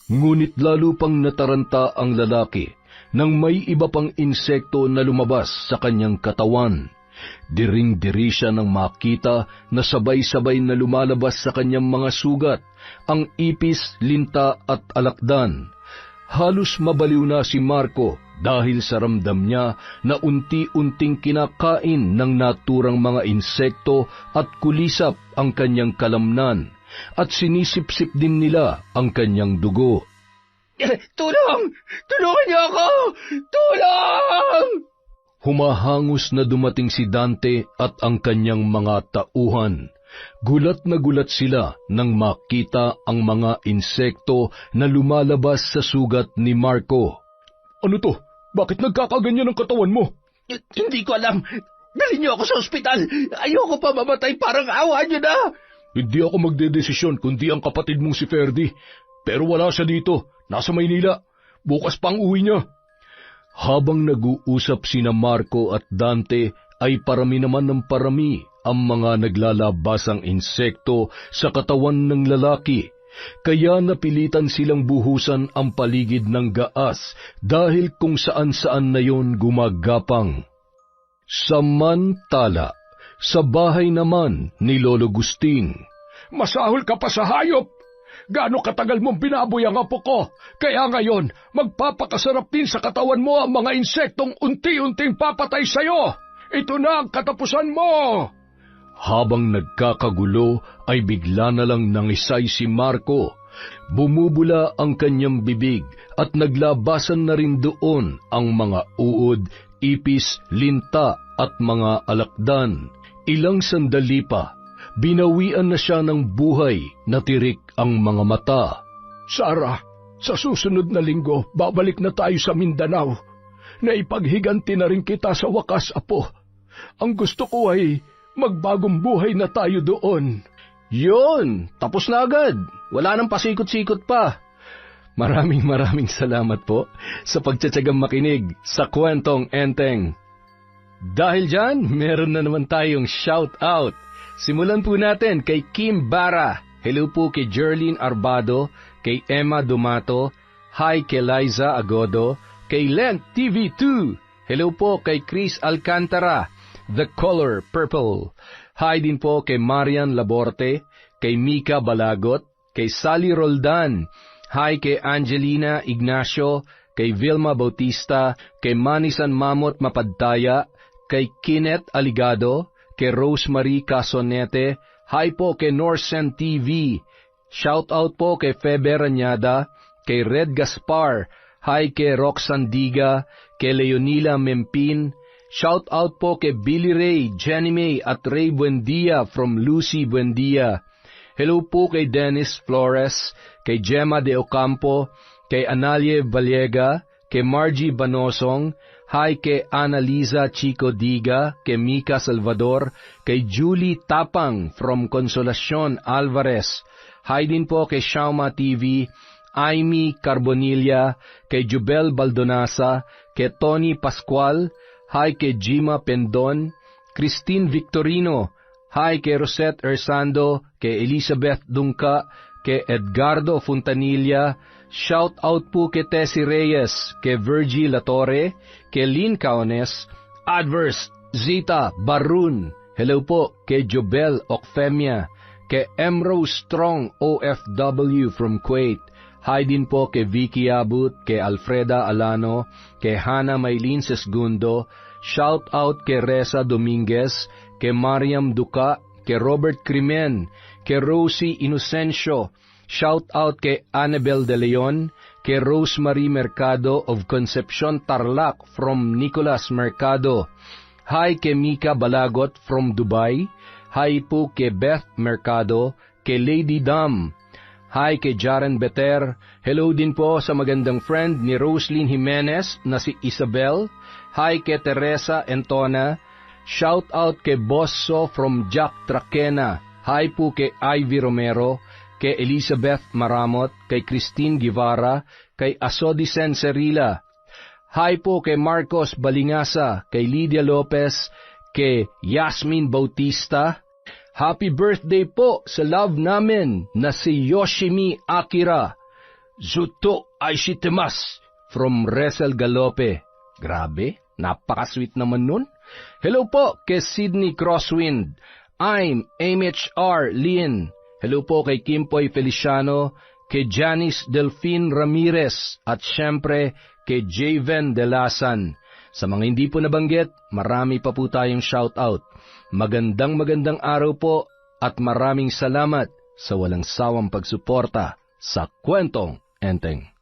Ngunit lalo pang nataranta ang lalaki nang may iba pang insekto na lumabas sa kanyang katawan. Diring-diri siya nang makita na sabay-sabay na lumalabas sa kanyang mga sugat, ang ipis, linta at alakdan. Halos mabaliw na si Marco dahil sa ramdam niya na unti-unting kinakain ng naturang mga insekto at kulisap ang kanyang kalamnan at sinisipsip din nila ang kanyang dugo. Tulong! Tulungan niyo ako! Tulong! Humahangos na dumating si Dante at ang kanyang mga tauhan. Gulat na gulat sila nang makita ang mga insekto na lumalabas sa sugat ni Marco. Ano to? Bakit nagkakaganyan ang katawan mo? Hindi ko alam. Dali niyo ako sa ospital. Ayoko pa mamatay, parang awa niyo na. Hindi ako magdedesisyon kundi ang kapatid mong si Ferdy. Pero wala siya dito. Nasa Maynila. Bukas pang uwi niya. Habang nag-uusap sina Marco at Dante, ay parami naman ng parami ang mga naglalabasang insekto sa katawan ng lalaki. Kaya napilitan silang buhusan ang paligid ng gaas dahil kung saan-saan na yon gumagapang. Samantala, sa bahay naman ni Lolo Gusting. Masahol ka pa sa hayop! Gaano katagal mong binaboy ang apo ko? Kaya ngayon, magpapakasarap din sa katawan mo ang mga insektong unti-unting papatay sa'yo! Ito na ang katapusan mo! Habang nagkakagulo ay bigla na lang nangisay si Marco. Bumubula ang kanyang bibig at naglabasan na rin doon ang mga uod, ipis, linta at mga alakdan. Ilang sandali pa, binawian na siya ng buhay na tirik ang mga mata. Sarah! Sa susunod na linggo, babalik na tayo sa Mindanao. Naipaghiganti na rin kita sa wakas, Apo. Ang gusto ko ay magbagong buhay na tayo doon. Yun! Tapos na agad! Wala nang pasikot-sikot pa. Maraming salamat po sa pagtsatsagang makinig sa Kwentong Enteng. Dahil dyan, meron na naman tayong shout-out. Simulan po natin kay Kim Bara. Hello po kay Jerlyn Arbado, kay Emma Dumato. Hi kay Liza Agodo, kay Lent TV2. Hello po kay Chris Alcantara, The Color Purple. Hi din po kay Marian Laborte, kay Mika Balagot, kay Sally Roldan. Hi kay Angelina Ignacio, kay Vilma Bautista, kay Manisan Mamot Mapadtaya, kay Kenneth Aligado, kay Rosemary Casonete. Hi po kay Norsen TV. Shout out po kay Febe Ranyada, kay Red Gaspar. Hi kay Roxanne Diga, kay Leonila Mempin. Shout out po kay Billy Ray, Jenny May at Ray Buendia from Lucy Buendia. Hello po kay Dennis Flores, kay Gemma De Ocampo, kay Analie Vallega, kay Margie Banosong. Hi kay Annalisa Chico Diga, kay Mika Salvador, kay Julie Tapang from Consolacion Alvarez. Hi din po kay Shauma TV, Aimee Carbonilla, kay Jubel Baldonasa, kay Tony Pascual. Hi kay Jima Pendon, Christine Victorino. Hi kay Rosette Ersando, kay Elizabeth Dungka, kay Edgardo Fontanilla. Shout out po kay Tessie Reyes, kay Virgie Latore, kay Lynn Caones, Adverse Zita Barun. Hello po kay Jobel Ocfemia, kay Emrose Strong OFW from Kuwait. Hi din po kay Vicky Abut, kay Alfreda Alano, kay Hannah Maylin Sesgundo. Shout out kay Reza Dominguez, kay Mariam Duca, kay Robert Crimen, kay Rosie Inocencio. Shout out kay Annabel De Leon, kay Rosemary Mercado of Concepcion Tarlac from Nicolas Mercado. Hi kay Mika Balagot from Dubai. Hi po kay Beth Mercado, kay Lady Dam. Hi kay Jaren Beter. Hello din po sa magandang friend ni Roslyn Jimenez na si Isabel. Hi kay Teresa Entona. Shout out kay Bosso from Jack Traquena. Hi po kay Ivy Romero, kay Elizabeth Maramot, kay Christine Guevara, kay Asodicen Cerila. Hi po kay Marcos Balingasa, kay Lydia Lopez, kay Yasmin Bautista. Happy birthday po sa love namin na si Yoshimi Akira. Zuto Aishitemas from Resel Galope. Grabe, napaka-sweet naman nun. Hello po kay Sydney Crosswind. I'm MHR Lin. Hello po kay Kimpoy Feliciano, kay Janice Delphine Ramirez, at syempre kay Javen Delasan. Sa mga hindi po nabanggit, marami pa po tayong shoutout. Magandang araw po at maraming salamat sa walang sawang pagsuporta sa Kwentong Enteng.